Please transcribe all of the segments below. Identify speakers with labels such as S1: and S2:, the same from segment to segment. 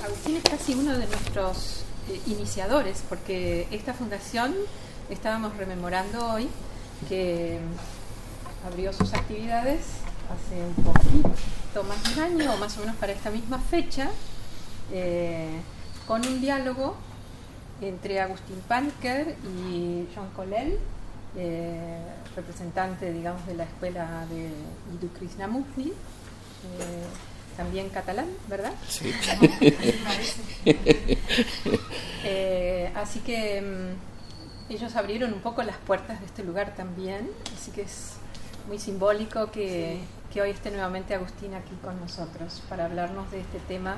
S1: Agustín es casi uno de nuestros iniciadores, porque esta fundación, estábamos rememorando hoy, que abrió sus actividades hace un poquito más de un año, o más o menos para esta misma fecha, con un diálogo entre Agustín Panikher y Jean Colel, representante, digamos, de la escuela de Idhu Krishnamurti, también catalán, ¿verdad?
S2: Sí.
S1: Así que ellos abrieron un poco las puertas de este lugar también, así que es muy simbólico que hoy esté nuevamente Agustín aquí con nosotros para hablarnos de este tema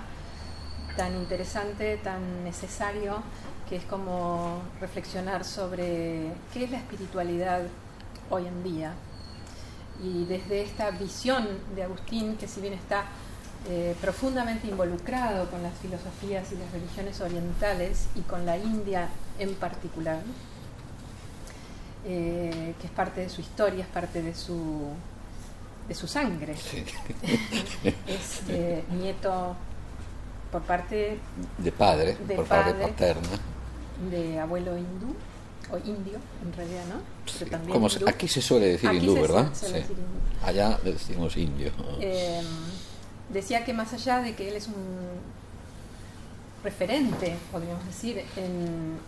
S1: tan interesante, tan necesario, que es como reflexionar sobre qué es la espiritualidad hoy en día. Y desde esta visión de Agustín, que si bien está profundamente involucrado con las filosofías y las religiones orientales y con la India en particular, que es parte de su historia, es parte de su sangre.
S2: Sí.
S1: Es nieto por parte
S2: De padre, por parte paterna.
S1: De abuelo hindú, o indio en realidad, ¿no? Pero
S2: Sí.
S1: también hindú.
S2: Aquí se suele decir
S1: Aquí
S2: hindú, ¿verdad?
S1: suele decir hindú.
S2: Allá le decimos indio.
S1: Decía que más allá de que él es un referente, podríamos decir, en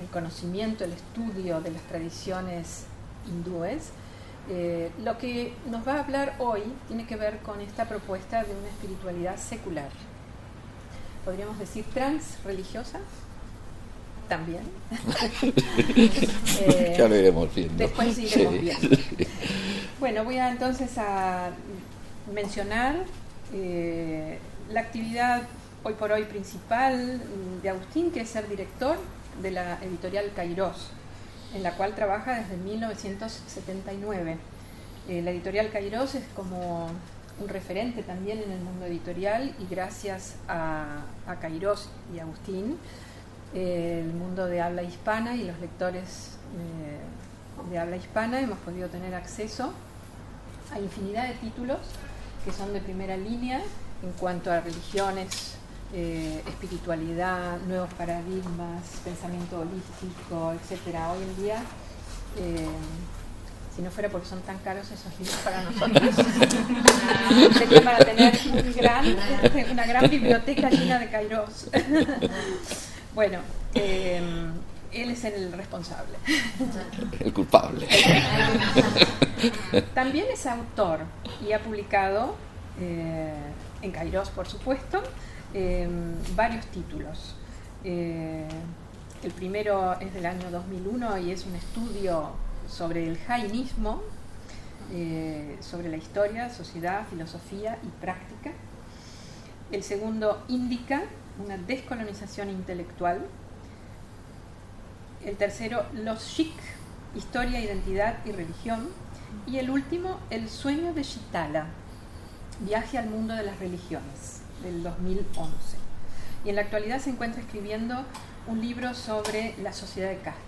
S1: el conocimiento, el estudio de las tradiciones hindúes, lo que nos va a hablar hoy tiene que ver con esta propuesta de una espiritualidad secular. Podríamos decir transreligiosa también.
S2: Ya lo iremos viendo.
S1: Después iremos
S2: Sí.
S1: viendo. Bueno, voy a entonces a mencionar la actividad hoy por hoy principal de Agustín, que es ser director de la editorial Kairos, en la cual trabaja desde 1979. La editorial Kairos es como un referente también en el mundo editorial, y gracias a Kairos y a Agustín, el mundo de habla hispana y los lectores de habla hispana hemos podido tener acceso a infinidad de títulos que son de primera línea en cuanto a religiones, espiritualidad, nuevos paradigmas, pensamiento holístico, etcétera. Hoy en día, si no fuera porque son tan caros esos libros para nosotros, sería para tener una gran biblioteca llena de Kairos. Bueno, él es el responsable.
S2: El culpable.
S1: También es autor y ha publicado en Kairos, por supuesto, varios títulos. El primero es del año 2001 y es un estudio sobre el jainismo, sobre la historia, sociedad, filosofía y práctica. El segundo, Índica, una descolonización intelectual. El tercero, Los Sikh, historia, identidad y religión. Y el último, El sueño de Shitala, viaje al mundo de las religiones, del 2011. Y en la actualidad se encuentra escribiendo un libro sobre la sociedad de castas.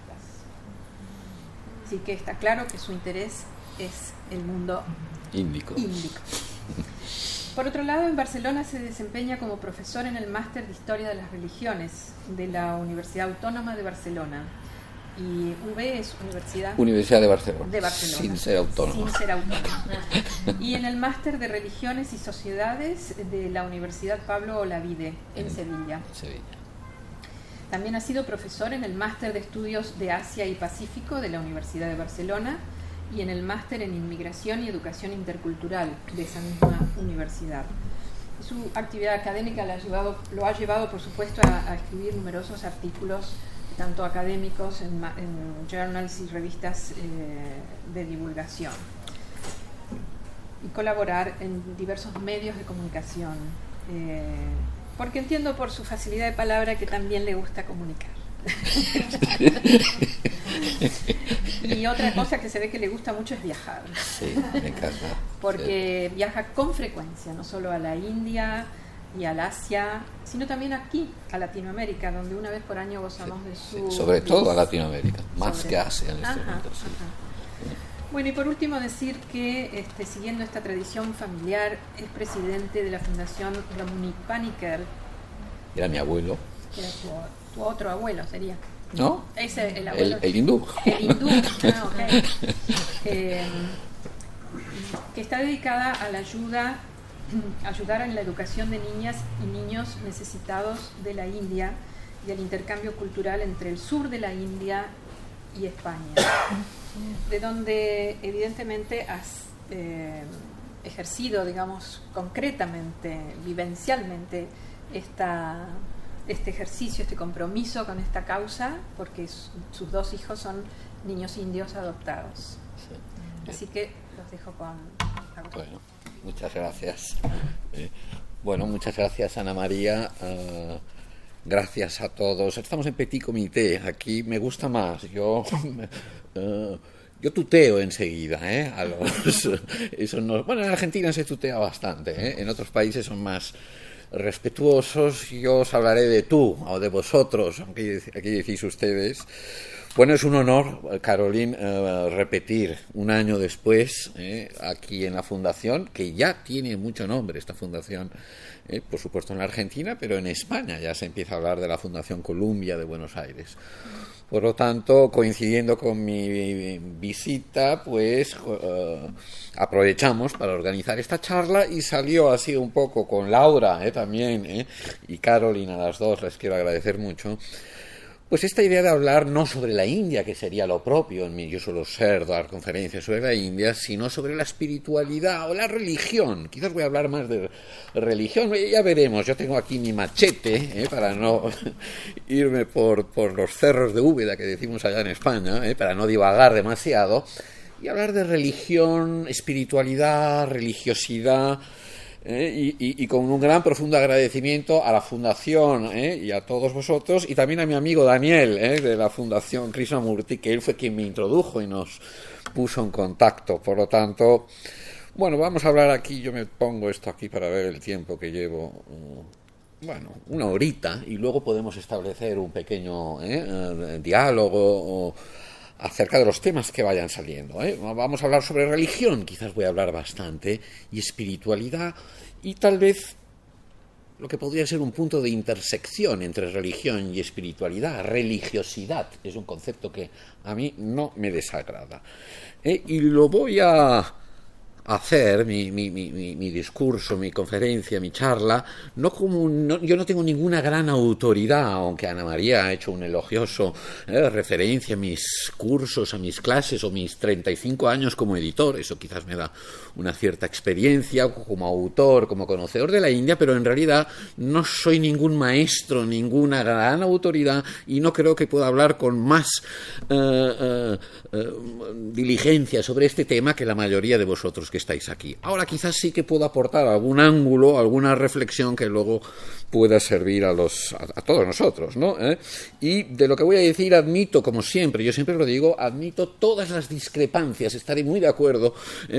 S1: Así que está claro que su interés es el mundo
S2: Índico.
S1: Por otro lado, en Barcelona se desempeña como profesor en el Máster de Historia de las Religiones de la Universidad Autónoma de Barcelona. Y UB es
S2: Universidad de Barcelona.
S1: Sin
S2: ser autónoma.
S1: Y en el Máster de Religiones y Sociedades de la Universidad Pablo Olavide, en Sevilla. También ha sido profesor en el Máster de Estudios de Asia y Pacífico de la Universidad de Barcelona y en el Máster en Inmigración y Educación Intercultural de esa misma universidad. Su actividad académica lo ha llevado, por supuesto, a escribir numerosos artículos, tanto académicos en journals y revistas de divulgación, y colaborar en diversos medios de comunicación, porque entiendo por su facilidad de palabra que también le gusta comunicar. Y otra cosa que se ve que le gusta mucho es viajar.
S2: Sí, me encanta.
S1: Porque viaja con frecuencia, no solo a la India y al Asia, sino también aquí, a Latinoamérica, donde una vez por año gozamos de su...
S2: Sobre todo a Latinoamérica, más que Asia en este momento.
S1: Bueno, y por último decir que siguiendo esta tradición familiar es presidente de la Fundación Ramunic Paniker.
S2: Era mi abuelo.
S1: Era tu otro abuelo, sería.
S2: ¿No?
S1: Ese, el abuelo.
S2: El hindú.
S1: El hindú, ok. Que está dedicada a la ayudar en la educación de niñas y niños necesitados de la India y el intercambio cultural entre el sur de la India y España, de donde evidentemente has ejercido, digamos, concretamente, vivencialmente este ejercicio, este compromiso con esta causa, porque sus 2 hijos son niños indios adoptados. Sí. Así que los dejo con Agustín.
S2: Bueno, muchas gracias. Bueno, muchas gracias, Ana María. Gracias a todos. Estamos en petit comité. Aquí me gusta más. Yo tuteo enseguida, a los. Eso no, bueno, en Argentina se tutea bastante, En otros países son más respetuosos. Yo os hablaré de tú o de vosotros, aunque aquí decís ustedes. Bueno, es un honor, Caroline, repetir un año después aquí en la Fundación, que ya tiene mucho nombre esta Fundación, por supuesto en la Argentina, pero en España ya se empieza a hablar de la Fundación Columbia de Buenos Aires. Por lo tanto, coincidiendo con mi visita, pues aprovechamos para organizar esta charla y salió así un poco con Laura también, y Caroline, a las dos les quiero agradecer mucho. Pues esta idea de hablar no sobre la India, que sería lo propio en mí, yo suelo dar conferencias sobre la India, sino sobre la espiritualidad o la religión. Quizás voy a hablar más de religión, ya veremos. Yo tengo aquí mi machete, para no irme por los cerros de Úbeda, que decimos allá en España, para no divagar demasiado, y hablar de religión, espiritualidad, religiosidad, y con un gran profundo agradecimiento a la Fundación y a todos vosotros, y también a mi amigo Daniel de la Fundación Krishnamurti, que él fue quien me introdujo y nos puso en contacto. Por lo tanto, bueno, vamos a hablar aquí. Yo me pongo esto aquí para ver el tiempo que llevo. Bueno, una horita, y luego podemos establecer un pequeño diálogo acerca de los temas que vayan saliendo. Vamos a hablar sobre religión, quizás voy a hablar bastante, y espiritualidad, y tal vez lo que podría ser un punto de intersección entre religión y espiritualidad. Religiosidad es un concepto que a mí no me desagrada. Y lo voy a hacer, mi discurso, mi conferencia, mi charla, yo no tengo ninguna gran autoridad, aunque Ana María ha hecho un elogioso referencia a mis cursos, a mis clases, o mis 35 años como editor. Eso quizás me da una cierta experiencia como autor, como conocedor de la India, pero en realidad no soy ningún maestro, ninguna gran autoridad, y no creo que pueda hablar con más diligencia sobre este tema que la mayoría de vosotros que estáis aquí. Ahora quizás sí que puedo aportar algún ángulo, alguna reflexión que luego pueda servir a todos nosotros, ¿no? Y de lo que voy a decir admito, como siempre, yo siempre lo digo, admito todas las discrepancias. Estaré muy de acuerdo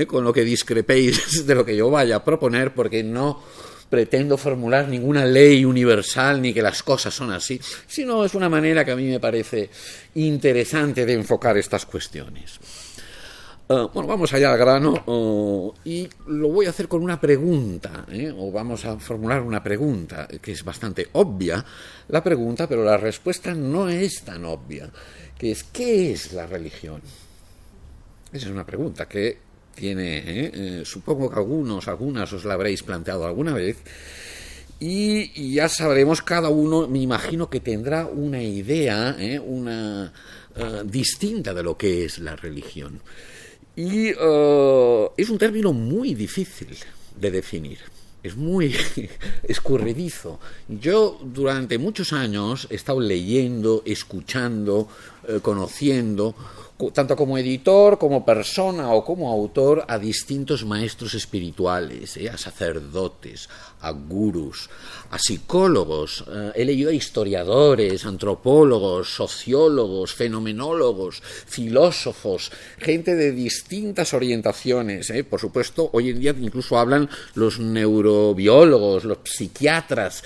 S2: con lo que discrepéis de lo que yo vaya a proponer, porque no pretendo formular ninguna ley universal ni que las cosas son así, sino es una manera que a mí me parece interesante de enfocar estas cuestiones. Bueno, vamos allá al grano, y lo voy a hacer con una pregunta, o vamos a formular una pregunta que es bastante obvia, la pregunta, pero la respuesta no es tan obvia, que es: ¿qué es la religión? Esa es una pregunta que tiene, supongo que algunas os la habréis planteado alguna vez, y ya sabremos, cada uno, me imagino que tendrá una idea, distinta de lo que es la religión. Y es un término muy difícil de definir, es muy escurridizo. Yo durante muchos años he estado leyendo, escuchando, conociendo, tanto como editor, como persona o como autor, a distintos maestros espirituales, a sacerdotes, a gurús, a psicólogos. He leído a historiadores, antropólogos, sociólogos, fenomenólogos, filósofos, gente de distintas orientaciones. Por supuesto, hoy en día incluso hablan los neurobiólogos, los psiquiatras,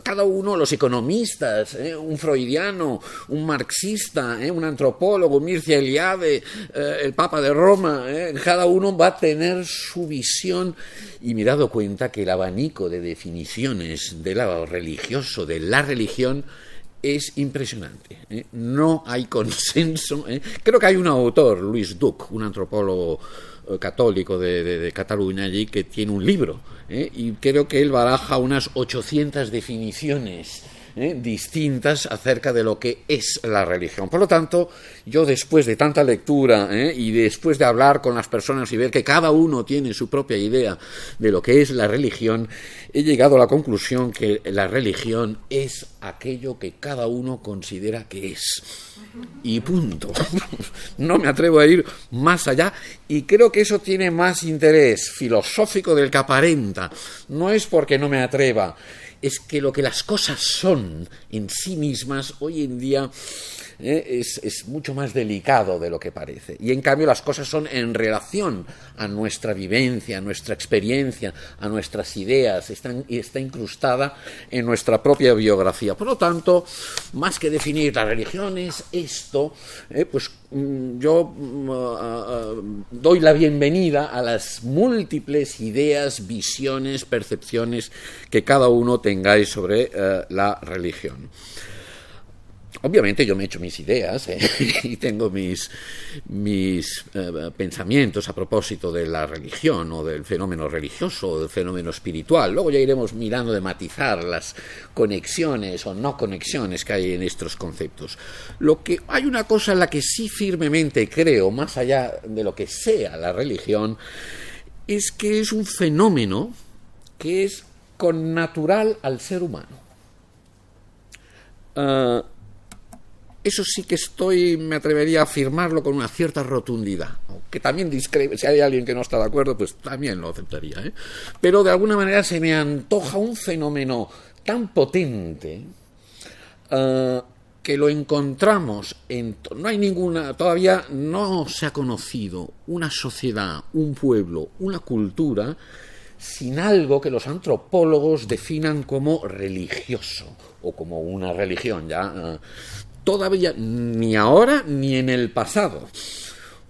S2: cada uno, los economistas, un freudiano, un marxista, un antropólogo, un Florencia, Eliade, el Papa de Roma, cada uno va a tener su visión, y me he dado cuenta que el abanico de definiciones de lo religioso, de la religión, es impresionante. No hay consenso. Creo que hay un autor, Luis Duc, un antropólogo católico de Cataluña allí, que tiene un libro, y creo que él baraja unas 800 definiciones distintas acerca de lo que es la religión. Por lo tanto, yo después de tanta lectura y después de hablar con las personas y ver que cada uno tiene su propia idea de lo que es la religión, he llegado a la conclusión que la religión es aquello que cada uno considera que es. Y punto. No me atrevo a ir más allá, y creo que eso tiene más interés filosófico del que aparenta. No es porque no me atreva, es que lo que las cosas son en sí mismas hoy en día es mucho más delicado de lo que parece. Y en cambio las cosas son en relación a nuestra vivencia, a nuestra experiencia, a nuestras ideas, está incrustada en nuestra propia biografía. Por lo tanto, más que definir la religión es esto, pues yo doy la bienvenida a las múltiples ideas, visiones, percepciones que cada uno tengáis sobre la religión. Obviamente yo me he hecho mis ideas y tengo mis pensamientos a propósito de la religión o del fenómeno religioso o del fenómeno espiritual. Luego ya iremos mirando de matizar las conexiones o no conexiones que hay en estos conceptos. Hay una cosa en la que sí firmemente creo, más allá de lo que sea la religión, es que es un fenómeno que es connatural al ser humano. Eso sí que me atrevería a afirmarlo con una cierta rotundidad, que también si hay alguien que no está de acuerdo, pues también lo aceptaría, Pero de alguna manera se me antoja un fenómeno tan potente que lo encontramos todavía no se ha conocido una sociedad, un pueblo, una cultura sin algo que los antropólogos definan como religioso o como una religión ya. Todavía ni ahora ni en el pasado.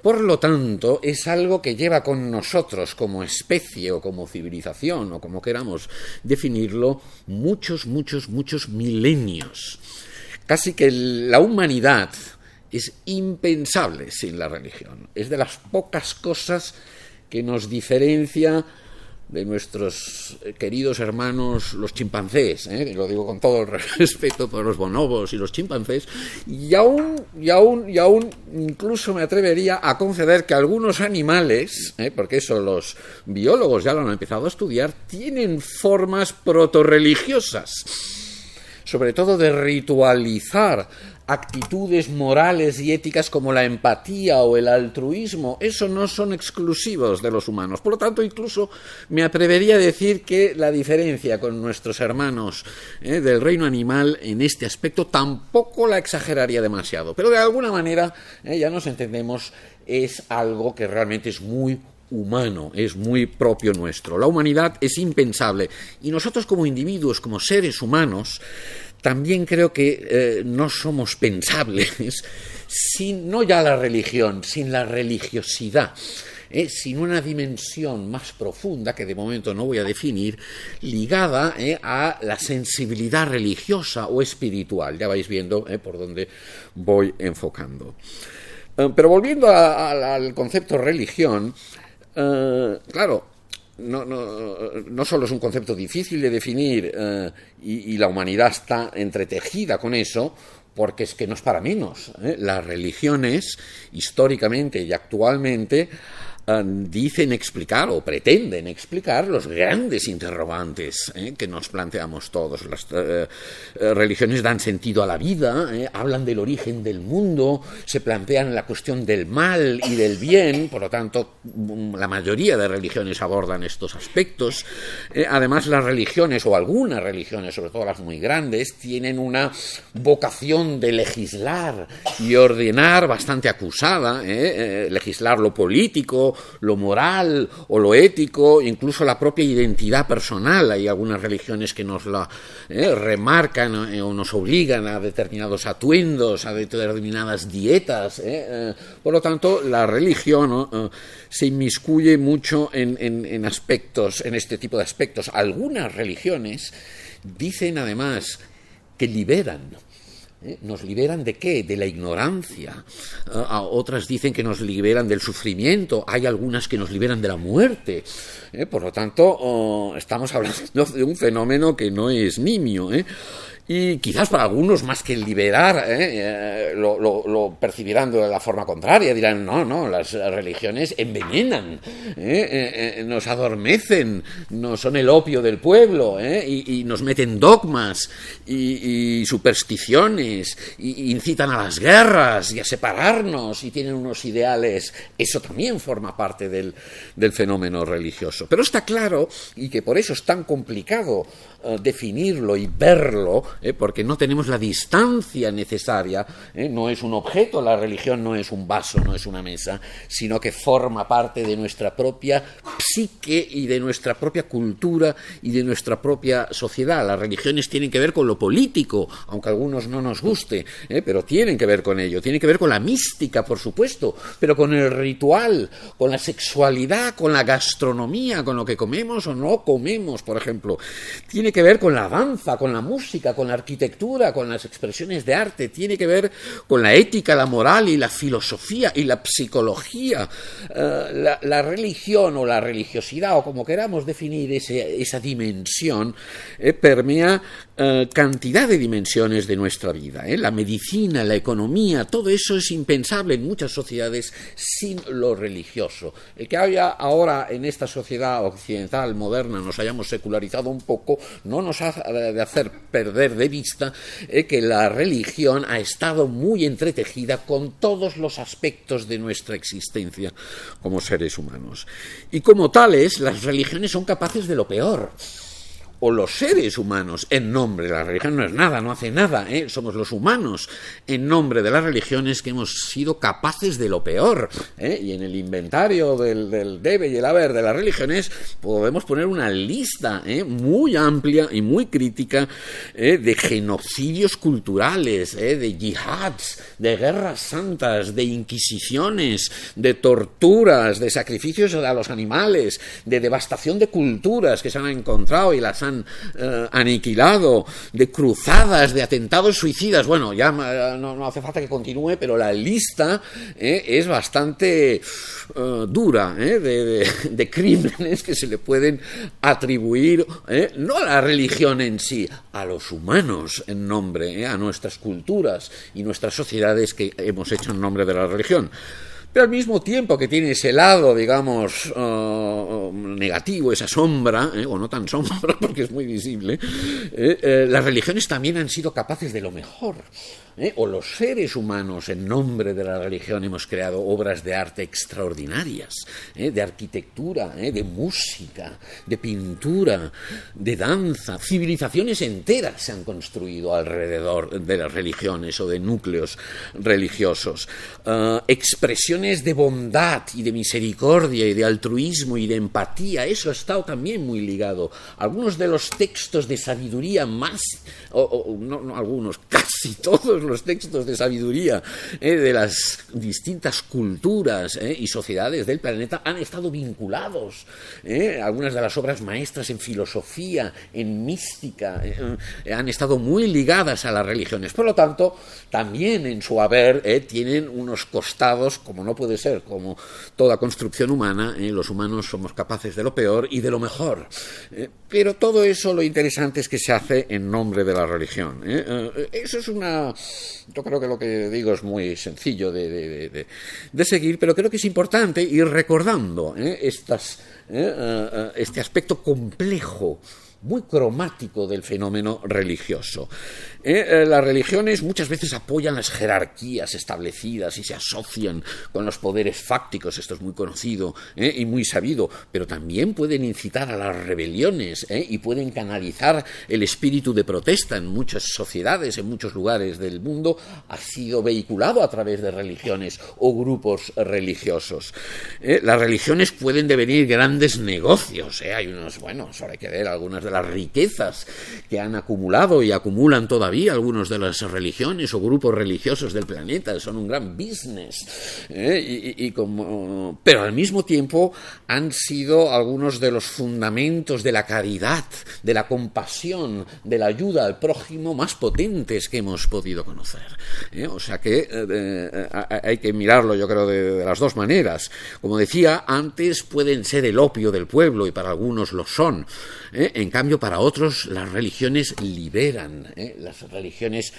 S2: Por lo tanto, es algo que lleva con nosotros como especie o como civilización o como queramos definirlo muchos milenios. Casi que la humanidad es impensable sin la religión. Es de las pocas cosas que nos diferencia de nuestros queridos hermanos los chimpancés, lo digo con todo el respeto por los bonobos y los chimpancés, y aún incluso me atrevería a conceder que algunos animales, porque eso los biólogos ya lo han empezado a estudiar, tienen formas protorreligiosas, sobre todo de ritualizar actitudes morales y éticas como la empatía o el altruismo. Eso no son exclusivos de los humanos. Por lo tanto, incluso me atrevería a decir que la diferencia con nuestros hermanos del reino animal en este aspecto tampoco la exageraría demasiado. Pero de alguna manera, ya nos entendemos, es algo que realmente es muy humano, es muy propio nuestro. La humanidad es impensable y nosotros como individuos, como seres humanos, también creo que no somos pensables sin, no ya la religión, sin la religiosidad, sin una dimensión más profunda, que de momento no voy a definir, ligada a la sensibilidad religiosa o espiritual. Ya vais viendo por dónde voy enfocando. Pero volviendo al concepto religión, claro, no solo es un concepto difícil de definir y la humanidad está entretejida con eso, porque es que no es para menos. Las religiones, históricamente y actualmente, dicen explicar o pretenden explicar los grandes interrogantes que nos planteamos todos. Las religiones dan sentido a la vida, hablan del origen del mundo, se plantean la cuestión del mal y del bien. Por lo tanto, la mayoría de religiones abordan estos aspectos. Además, las religiones, o algunas religiones, sobre todo las muy grandes, tienen una vocación de legislar y ordenar bastante acusada, legislar lo político, lo moral o lo ético, incluso la propia identidad personal. Hay algunas religiones que nos la remarcan o nos obligan a determinados atuendos, a determinadas dietas. Por lo tanto, la religión se inmiscuye mucho en aspectos, en este tipo de aspectos. Algunas religiones dicen además que liberan. ¿Nos liberan de qué? De la ignorancia. Otras dicen que nos liberan del sufrimiento. Hay algunas que nos liberan de la muerte. Por lo tanto, estamos hablando de un fenómeno que no es nimio. Y quizás para algunos, más que liberar, lo percibirán de la forma contraria. Dirán, no, las religiones envenenan, nos adormecen, no son el opio del pueblo, y nos meten dogmas y supersticiones, y incitan a las guerras y a separarnos, y tienen unos ideales. Eso también forma parte del fenómeno religioso. Pero está claro, y que por eso es tan complicado definirlo y verlo, porque no tenemos la distancia necesaria. No es un objeto, la religión no es un vaso, no es una mesa, sino que forma parte de nuestra propia psique y de nuestra propia cultura y de nuestra propia sociedad. Las religiones tienen que ver con lo político, aunque a algunos no nos guste, pero tienen que ver con ello. Tienen que ver con la mística, por supuesto, pero con el ritual, con la sexualidad, con la gastronomía, con lo que comemos o no comemos, por ejemplo. Tiene que ver con la danza, con la música, con la arquitectura, con las expresiones de arte. Tiene que ver con la ética, la moral y la filosofía y la psicología. La religión o la religiosidad, o como queramos definir esa dimensión, permea cantidad de dimensiones de nuestra vida. La medicina, la economía, todo eso es impensable en muchas sociedades sin lo religioso. El que haya ahora en esta sociedad occidental moderna nos hayamos secularizado un poco no nos ha de hacer perder de vista que la religión ha estado muy entretejida con todos los aspectos de nuestra existencia como seres humanos. Y como tales, las religiones son capaces de lo peor. O los seres humanos, en nombre de la religión, no es nada, no hace nada, somos los humanos, en nombre de las religiones, que hemos sido capaces de lo peor. Y en el inventario del debe y el haber de las religiones podemos poner una lista muy amplia y muy crítica de genocidios culturales, de yihads, de guerras santas, de inquisiciones, de torturas, de sacrificios a los animales, de devastación de culturas que se han encontrado y las han aniquilado, de cruzadas, de atentados suicidas. Bueno, ya no hace falta que continúe, pero la lista es bastante dura de crímenes que se le pueden atribuir no a la religión en sí, a los humanos en nombre, a nuestras culturas y nuestras sociedades que hemos hecho en nombre de la religión. Pero al mismo tiempo que tiene ese lado, digamos, negativo, esa sombra, o no tan sombra porque es muy visible, las religiones también han sido capaces de lo mejor. O los seres humanos, en nombre de la religión, hemos creado obras de arte extraordinarias, de arquitectura, de música, de pintura, de danza. Civilizaciones enteras se han construido alrededor de las religiones o de núcleos religiosos. Expresiones de bondad y de misericordia y de altruismo y de empatía, eso ha estado también muy ligado. Algunos de los textos de sabiduría más, no algunos, casi todos los textos de sabiduría de las distintas culturas y sociedades del planeta han estado vinculados. Algunas de las obras maestras en filosofía, en mística, han estado muy ligadas a las religiones. Por lo tanto, también en su haber tienen unos costados, como no puede ser, como toda construcción humana, los humanos somos capaces de lo peor y de lo mejor. Pero todo eso, lo interesante es que se hace en nombre de la religión. Eso es yo creo que lo que digo es muy sencillo de seguir, pero creo que es importante ir recordando este aspecto complejo muy cromático del fenómeno religioso. Las religiones muchas veces apoyan las jerarquías establecidas y se asocian con los poderes fácticos, esto es muy conocido y muy sabido, pero también pueden incitar a las rebeliones y pueden canalizar el espíritu de protesta en muchas sociedades, en muchos lugares del mundo, ha sido vehiculado a través de religiones o grupos religiosos. Las religiones pueden devenir grandes negocios, hay unos, bueno, solo hay que ver algunas de las riquezas que han acumulado y acumulan todavía algunos de las religiones o grupos religiosos del planeta, son un gran business, pero al mismo tiempo han sido algunos de los fundamentos de la caridad, de la compasión, de la ayuda al prójimo más potentes que hemos podido conocer. O sea que hay que mirarlo, yo creo, de las dos maneras. Como decía antes, pueden ser el opio del pueblo y para algunos lo son. En cambio, para otros las religiones liberan. Las religiones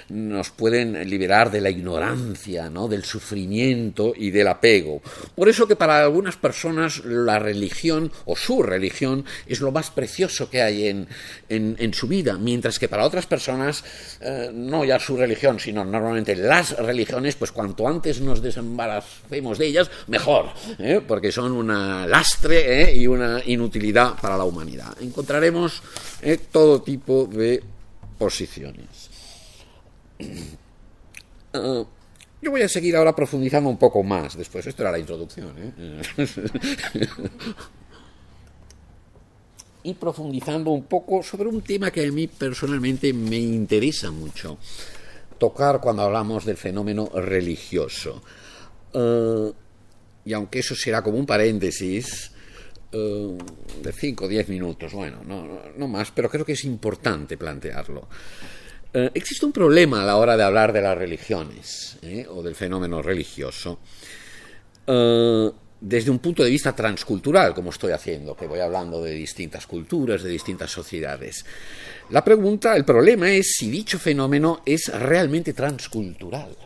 S2: nos pueden liberar de la ignorancia, ¿no?, del sufrimiento y del apego. Por eso que para algunas personas la religión o su religión es lo más precioso que hay en su vida, mientras que para otras personas no ya su religión, sino normalmente las religiones, pues cuanto antes nos desembaracemos de ellas, mejor, porque son una lastre y una inutilidad para la humanidad. Encontraremos todo tipo de posiciones. Yo voy a seguir ahora profundizando un poco más después. Esto era la introducción, y profundizando un poco sobre un tema que a mí personalmente me interesa mucho tocar cuando hablamos del fenómeno religioso. Y aunque eso será como un paréntesis de 5 o 10 minutos, bueno, no más, pero creo que es importante plantearlo. Existe un problema a la hora de hablar de las religiones o del fenómeno religioso desde un punto de vista transcultural, como estoy haciendo, que voy hablando de distintas culturas, de distintas sociedades. El problema es si dicho fenómeno es realmente transcultural.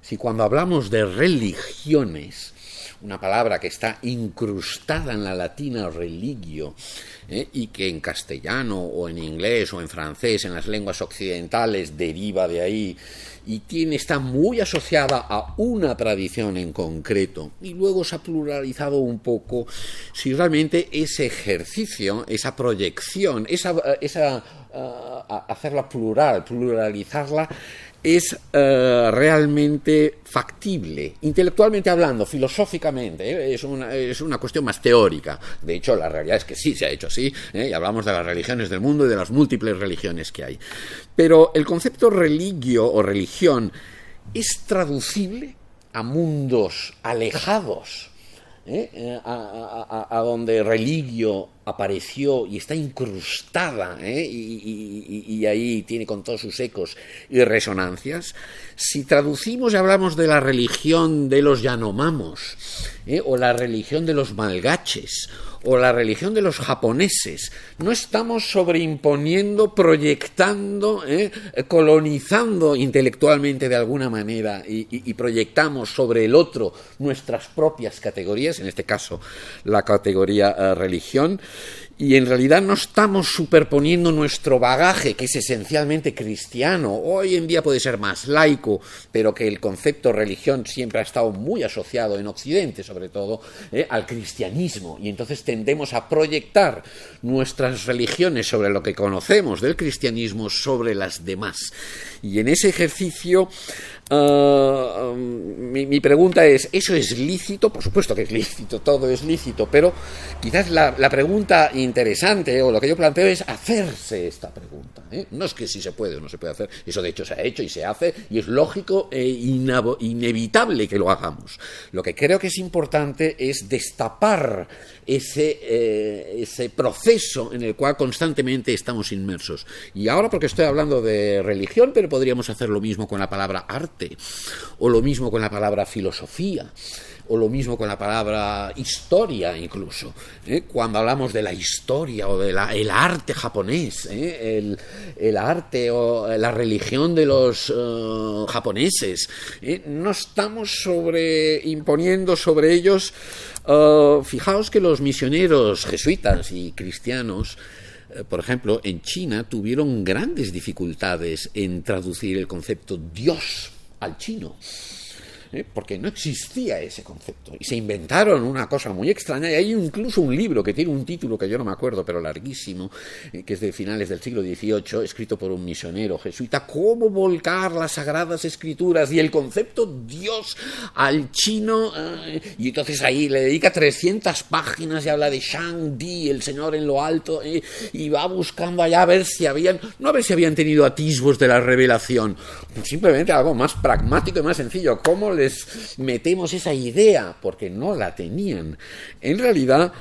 S2: Si cuando hablamos de religiones, una palabra que está incrustada en la latina religio, y que en castellano o en inglés o en francés, en las lenguas occidentales, deriva de ahí y está muy asociada a una tradición en concreto, y luego se ha pluralizado un poco, si realmente ese ejercicio, esa proyección, hacerla pluralizarla, es realmente factible, intelectualmente hablando, filosóficamente, es una cuestión más teórica. De hecho, la realidad es que sí se ha hecho así, y hablamos de las religiones del mundo y de las múltiples religiones que hay. Pero el concepto religio o religión es traducible a mundos alejados, a donde religio apareció y está incrustada, y ahí tiene con todos sus ecos y resonancias. Si traducimos y hablamos de la religión de los Yanomamos, o la religión de los malgaches, o la religión de los japoneses, no estamos sobreimponiendo, proyectando, colonizando intelectualmente de alguna manera y proyectamos sobre el otro nuestras propias categorías, en este caso la categoría religión, y en realidad no estamos superponiendo nuestro bagaje, que es esencialmente cristiano, hoy en día puede ser más laico, pero que el concepto religión siempre ha estado muy asociado en Occidente, sobre todo, al cristianismo, y entonces tendemos a proyectar nuestras religiones sobre lo que conocemos del cristianismo sobre las demás. Y en ese ejercicio mi pregunta es, ¿eso es lícito? Por supuesto que es lícito, todo es lícito, pero quizás la pregunta interesante, o lo que yo planteo, es hacerse esta pregunta, No es que si se puede o no se puede hacer, eso de hecho se ha hecho y se hace, y es lógico e inevitable que lo hagamos. Lo que creo que es importante es destapar ese proceso en el cual constantemente estamos inmersos. Y ahora, porque estoy hablando de religión, pero podríamos hacer lo mismo con la palabra arte, o lo mismo con la palabra filosofía, o lo mismo con la palabra historia incluso, cuando hablamos de la historia o el arte japonés, el arte o la religión de los japoneses, no estamos imponiendo sobre ellos. Fijaos que los misioneros jesuitas y cristianos, por ejemplo, en China tuvieron grandes dificultades en traducir el concepto Dios al chino, porque no existía ese concepto y se inventaron una cosa muy extraña, y hay incluso un libro que tiene un título que yo no me acuerdo, pero larguísimo, que es de finales del siglo XVIII, escrito por un misionero jesuita, cómo volcar las sagradas escrituras y el concepto Dios al chino, y entonces ahí le dedica 300 páginas y habla de Shang Di, el Señor en lo alto, y va buscando allá a ver si habían tenido atisbos de la revelación, simplemente algo más pragmático y más sencillo. ¿Cómo les metemos esa idea? Porque no la tenían. En realidad,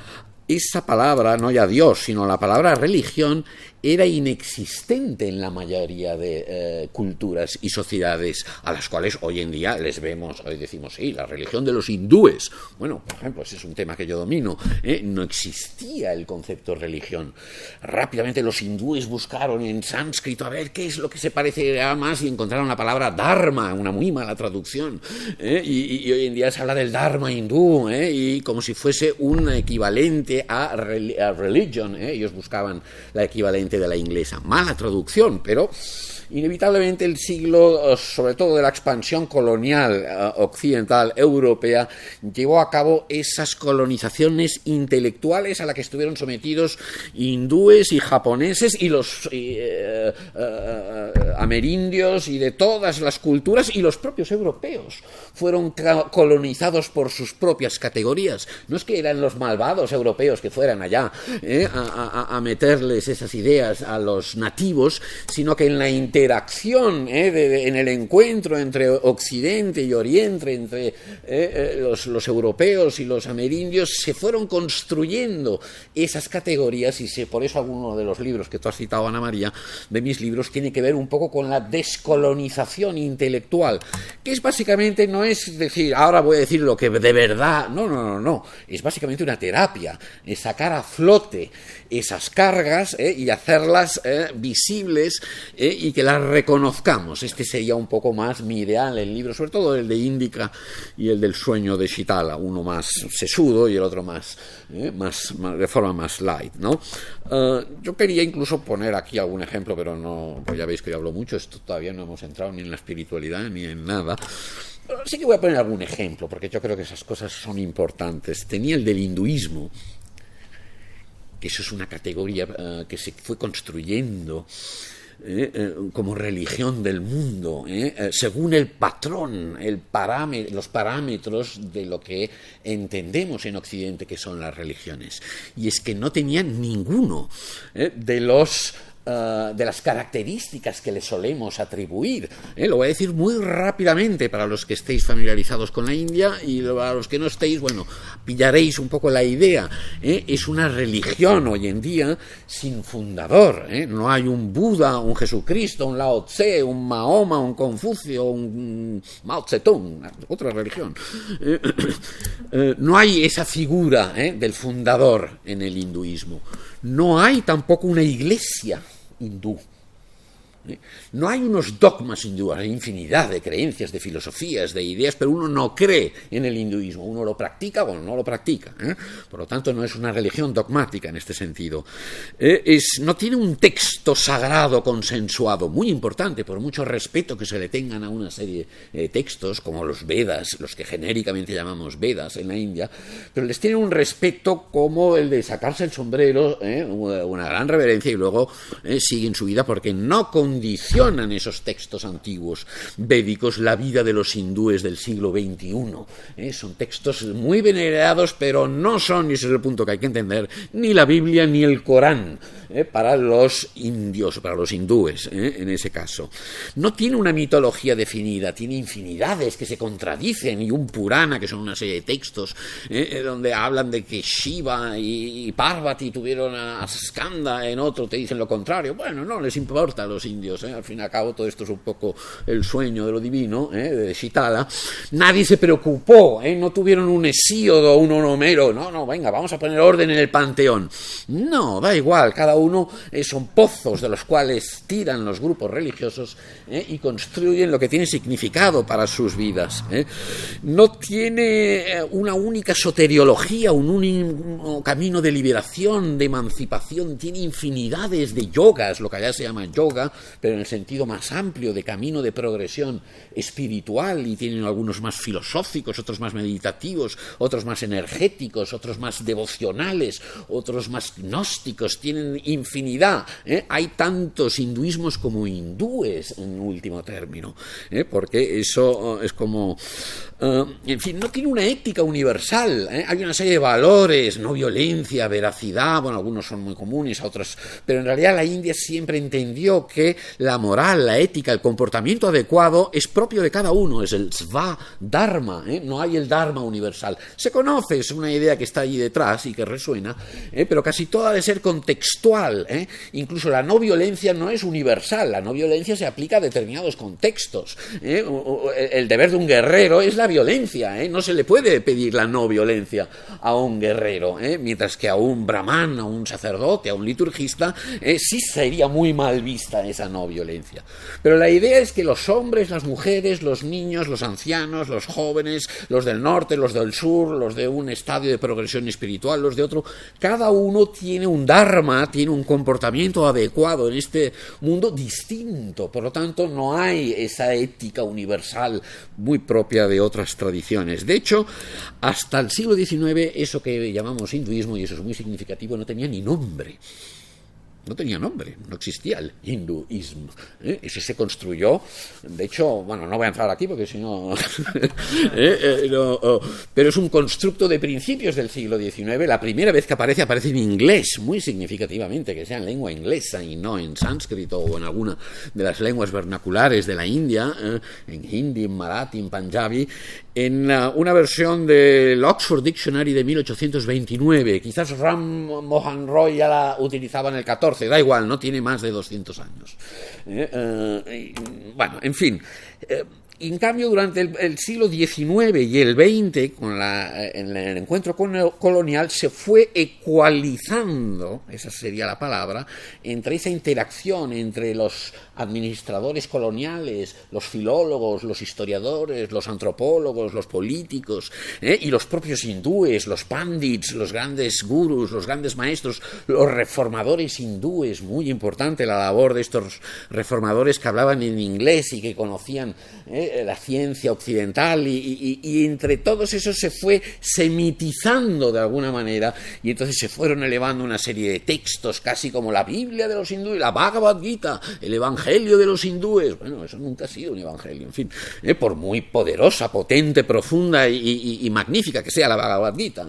S2: esa palabra, no ya Dios, sino la palabra religión, era inexistente en la mayoría de culturas y sociedades a las cuales hoy en día les vemos, hoy decimos, sí, la religión de los hindúes. Bueno, por ejemplo, ese es un tema que yo domino. No existía el concepto religión. Rápidamente los hindúes buscaron en sánscrito a ver qué es lo que se parece más y encontraron la palabra dharma, una muy mala traducción. Y hoy en día se habla del dharma hindú, y como si fuese un equivalente a religion. Ellos buscaban la equivalente de la inglesa. Mala traducción, pero inevitablemente el siglo, sobre todo de la expansión colonial occidental europea, llevó a cabo esas colonizaciones intelectuales a las que estuvieron sometidos hindúes y japoneses y los amerindios y de todas las culturas, y los propios europeos fueron colonizados por sus propias categorías. No es que eran los malvados europeos que fueran allá a meterles esas ideas a los nativos, sino que en la interacción, en el encuentro entre Occidente y Oriente, entre los europeos y los amerindios, se fueron construyendo esas categorías, y por eso alguno de los libros que tú has citado, Ana María, de mis libros, tiene que ver un poco con la descolonización intelectual, que es básicamente, no es decir, ahora voy a decir lo que de verdad, no, es básicamente una terapia, es sacar a flote esas cargas y hacerlas visibles y que las reconozcamos. Este sería un poco más mi ideal, el libro, sobre todo el de Índica y el del sueño de Shitala, uno más sesudo y el otro más de forma más light, ¿no? Yo quería incluso poner aquí algún ejemplo, pero no, pues ya veis que yo hablo mucho, esto todavía no hemos entrado ni en la espiritualidad ni en nada. Sí que voy a poner algún ejemplo, porque yo creo que esas cosas son importantes. Tenía el del hinduismo, que eso es una categoría que se fue construyendo como religión del mundo, según el patrón, los parámetros de lo que entendemos en Occidente que son las religiones. Y es que no tenían ninguno de las características que le solemos atribuir. Lo voy a decir muy rápidamente para los que estéis familiarizados con la India, y para los que no estéis, bueno, pillaréis un poco la idea. Es una religión hoy en día sin fundador. No hay un Buda, un Jesucristo, un Lao Tse, un Mahoma, un Confucio, un Mao Zedong, otra religión. No hay esa figura del fundador en el hinduismo. No hay tampoco una iglesia hindú. No hay unos dogmas hindúes, hay infinidad de creencias, de filosofías, de ideas, pero uno no cree en el hinduismo, uno lo practica o no lo practica. Por lo tanto, no es una religión dogmática en este sentido. No tiene un texto sagrado consensuado, muy importante, por mucho respeto que se le tengan a una serie de textos, como los Vedas, los que genéricamente llamamos Vedas en la India, pero les tiene un respeto como el de sacarse el sombrero, una gran reverencia, y luego siguen su vida porque no condicionan esos textos antiguos védicos la vida de los hindúes del siglo XXI. Son textos muy venerados, pero no son, y ese es el punto que hay que entender, ni la Biblia ni el Corán. para los indios, para los hindúes, en ese caso. No tiene una mitología definida, tiene infinidades que se contradicen, y un Purana, que son una serie de textos donde hablan de que Shiva y Parvati tuvieron a Skanda, en otro te dicen lo contrario. Bueno, no les importa a los indios, al fin y al cabo todo esto es un poco el sueño de lo divino, de Shitala. Nadie se preocupó, no tuvieron un Hesíodo, un Homero, no, venga, vamos a poner orden en el panteón. No, da igual, cada uno son pozos de los cuales tiran los grupos religiosos y construyen lo que tiene significado para sus vidas. No tiene una única soteriología, un único camino de liberación, de emancipación, tiene infinidades de yogas, lo que allá se llama yoga, pero en el sentido más amplio, de camino de progresión espiritual, y tienen algunos más filosóficos, otros más meditativos, otros más energéticos, otros más devocionales, otros más gnósticos, tienen infinidad. Hay tantos hinduismos como hindúes en último término, porque eso es como... en fin, no tiene una ética universal, hay una serie de valores, no violencia, veracidad, bueno, algunos son muy comunes, otros, pero en realidad la India siempre entendió que la moral, la ética, el comportamiento adecuado es propio de cada uno, es el Sva-Dharma, no hay el Dharma universal. Se conoce, es una idea que está allí detrás y que resuena, pero casi todo ha de ser contextual, incluso la no violencia no es universal, la no violencia se aplica a determinados contextos, el deber de un guerrero es la violencia, no se le puede pedir la no violencia a un guerrero, mientras que a un brahman, a un sacerdote, a un liturgista, sí sería muy mal vista esa no violencia. Pero la idea es que los hombres, las mujeres, los niños, los ancianos, los jóvenes, los del norte, los del sur, los de un estadio de progresión espiritual, los de otro, cada uno tiene un dharma, tiene un comportamiento adecuado en este mundo distinto. Por lo tanto, no hay esa ética universal muy propia de otras tradiciones. De hecho, hasta el siglo XIX, eso que llamamos hinduismo, y eso es muy significativo, no tenía ni nombre. No tenía nombre, no existía el hinduismo. Ese se construyó, de hecho, bueno, no voy a entrar aquí porque si no... pero es un constructo de principios del siglo XIX. La primera vez que aparece en inglés, muy significativamente, que sea en lengua inglesa y no en sánscrito o en alguna de las lenguas vernaculares de la India, en hindi, en marathi, en panjabi, en una versión del Oxford Dictionary de 1829. Quizás Ram Mohan Roy ya la utilizaba en el 14, da igual, no tiene más de 200 años. Bueno, en fin... En cambio, durante el siglo XIX y el XX, en el encuentro colonial, se fue ecualizando, esa sería la palabra, entre esa interacción entre los administradores coloniales, los filólogos, los historiadores, los antropólogos, los políticos, y los propios hindúes, los pandits, los grandes gurús, los grandes maestros, los reformadores hindúes. Muy importante la labor de estos reformadores que hablaban en inglés y que conocían la ciencia occidental, y entre todos esos se fue semitizando de alguna manera, y entonces se fueron elevando una serie de textos casi como la Biblia de los hindúes, la Bhagavad Gita, el Evangelio de los hindúes. Bueno, eso nunca ha sido un evangelio, en fin, por muy poderosa, potente, profunda y magnífica que sea la Bhagavad Gita,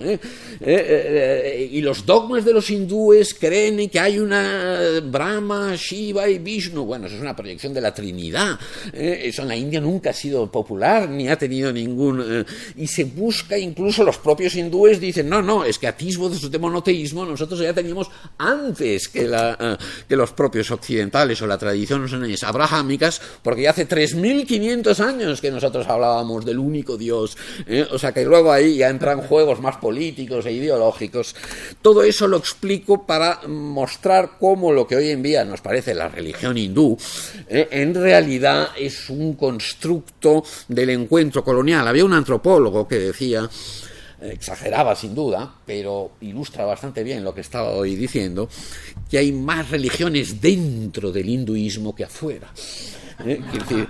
S2: y los dogmas de los hindúes creen en que hay una Brahma, Shiva y Vishnu. Bueno, eso es una proyección de la Trinidad. Eso en la India nunca ha sido popular, ni ha tenido ningún... y se busca, incluso los propios hindúes dicen, no, es que atisbos de monoteísmo nosotros ya teníamos antes que los propios occidentales o la tradición abrahámicas, porque ya hace 3.500 años que nosotros hablábamos del único Dios, o sea que luego ahí ya entran juegos más políticos e ideológicos. Todo eso lo explico para mostrar cómo lo que hoy en día nos parece la religión hindú, en realidad es un constructo del encuentro colonial. Había un antropólogo que decía, exageraba sin duda, pero ilustra bastante bien lo que estaba hoy diciendo, que hay más religiones dentro del hinduismo que afuera. Es decir,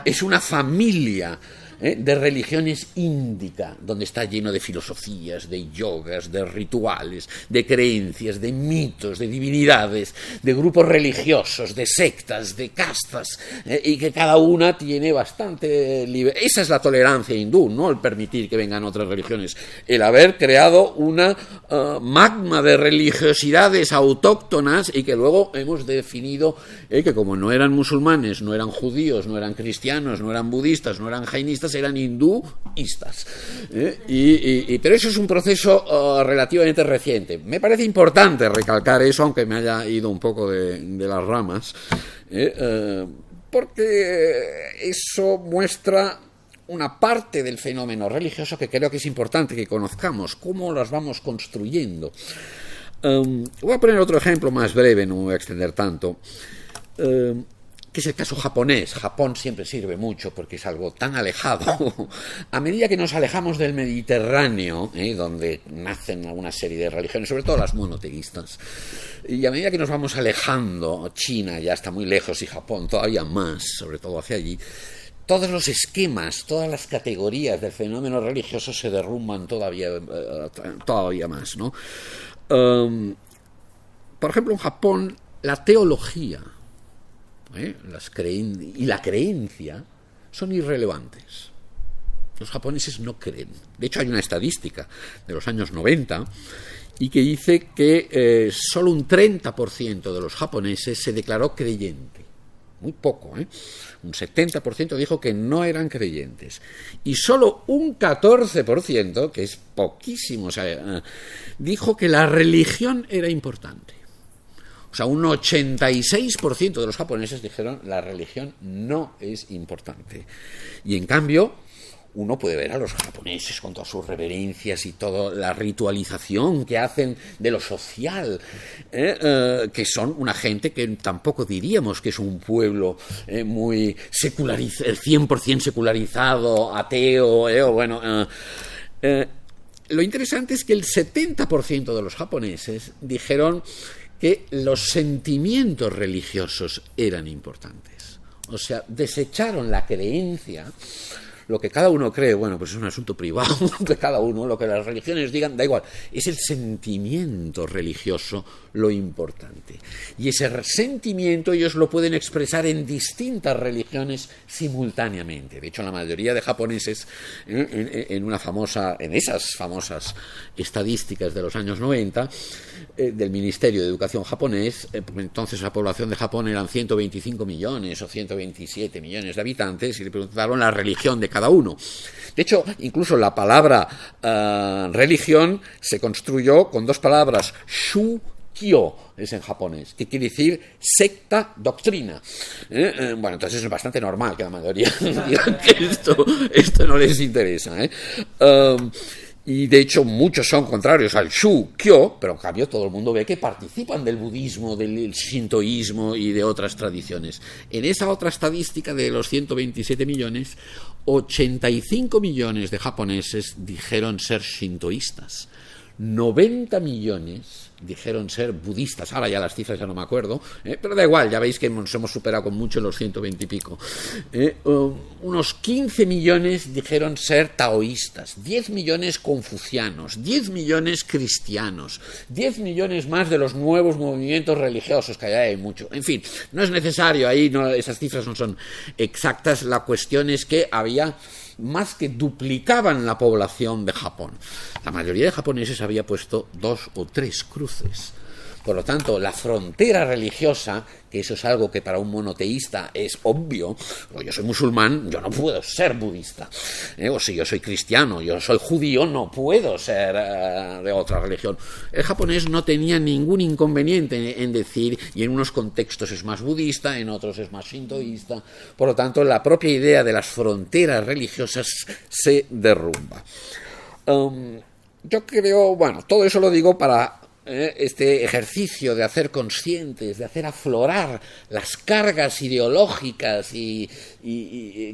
S2: es una familia de religiones índica, donde está lleno de filosofías, de yogas, de rituales, de creencias, de mitos, de divinidades, de grupos religiosos, de sectas, de castas, y que cada una tiene bastante libertad. Esa es la tolerancia hindú, no el permitir que vengan otras religiones, el haber creado una magma de religiosidades autóctonas y que luego hemos definido que como no eran musulmanes, no eran judíos, no eran cristianos, no eran budistas, no eran jainistas, eran hinduistas. Pero eso es un proceso relativamente reciente. Me parece importante recalcar eso, aunque me haya ido un poco de las ramas, porque eso muestra una parte del fenómeno religioso que creo que es importante que conozcamos, cómo las vamos construyendo. Voy a poner otro ejemplo más breve, no me voy a extender tanto, que es el caso japonés. Japón siempre sirve mucho porque es algo tan alejado. A medida que nos alejamos del Mediterráneo, donde nacen una serie de religiones, sobre todo las monoteístas, y a medida que nos vamos alejando, China ya está muy lejos y Japón todavía más, sobre todo hacia allí, todos los esquemas, todas las categorías del fenómeno religioso se derrumban todavía más, ¿no? Por ejemplo, en Japón, la teología y la creencia son irrelevantes. Los japoneses no creen. De hecho, hay una estadística de los años 90 y que dice que solo un 30% de los japoneses se declaró creyente. Muy poco, un 70% dijo que no eran creyentes y solo un 14%, que es poquísimo, dijo que la religión era importante. O sea, un 86% de los japoneses dijeron la religión no es importante. Y en cambio, uno puede ver a los japoneses con todas sus reverencias y toda la ritualización que hacen de lo social, que son una gente que tampoco diríamos que es un pueblo muy secularizado, 100% secularizado, ateo, lo interesante es que el 70% de los japoneses dijeron que los sentimientos religiosos eran importantes. O sea, desecharon la creencia. Lo que cada uno cree, bueno, pues es un asunto privado de cada uno, lo que las religiones digan, da igual, es el sentimiento religioso lo importante. Y ese sentimiento ellos lo pueden expresar en distintas religiones simultáneamente. De hecho, la mayoría de japoneses, en esas famosas estadísticas de los años 90, del Ministerio de Educación japonés, entonces la población de Japón eran 125 millones o 127 millones de habitantes, y le preguntaron la religión de cada uno. De hecho, incluso la palabra religión se construyó con dos palabras, Shūkyō, es en japonés, que quiere decir secta, doctrina. Bueno, entonces es bastante normal que la mayoría digan que esto no les interesa. Y de hecho muchos son contrarios al Shūkyō, pero en cambio todo el mundo ve que participan del budismo, del shintoísmo y de otras tradiciones. En esa otra estadística de los 127 millones, 85 millones de japoneses dijeron ser shintoístas. 90 millones dijeron ser budistas. Ahora ya las cifras ya no me acuerdo, pero da igual, ya veis que nos hemos superado con mucho los 120 y pico. Unos 15 millones dijeron ser taoístas, 10 millones confucianos, 10 millones cristianos, 10 millones más de los nuevos movimientos religiosos, que allá hay mucho. En fin, no es necesario, ahí esas cifras no son exactas, la cuestión es que había más que duplicaban la población de Japón. La mayoría de japoneses había puesto 2 o 3 cruces. Por lo tanto, la frontera religiosa, que eso es algo que para un monoteísta es obvio, o yo soy musulmán, yo no puedo ser budista, o si yo soy cristiano, yo soy judío, no puedo ser de otra religión. El japonés no tenía ningún inconveniente en decir, y en unos contextos es más budista, en otros es más shintoísta. Por lo tanto, la propia idea de las fronteras religiosas se derrumba. Yo creo, bueno, todo eso lo digo para este ejercicio de hacer conscientes, de hacer aflorar las cargas ideológicas y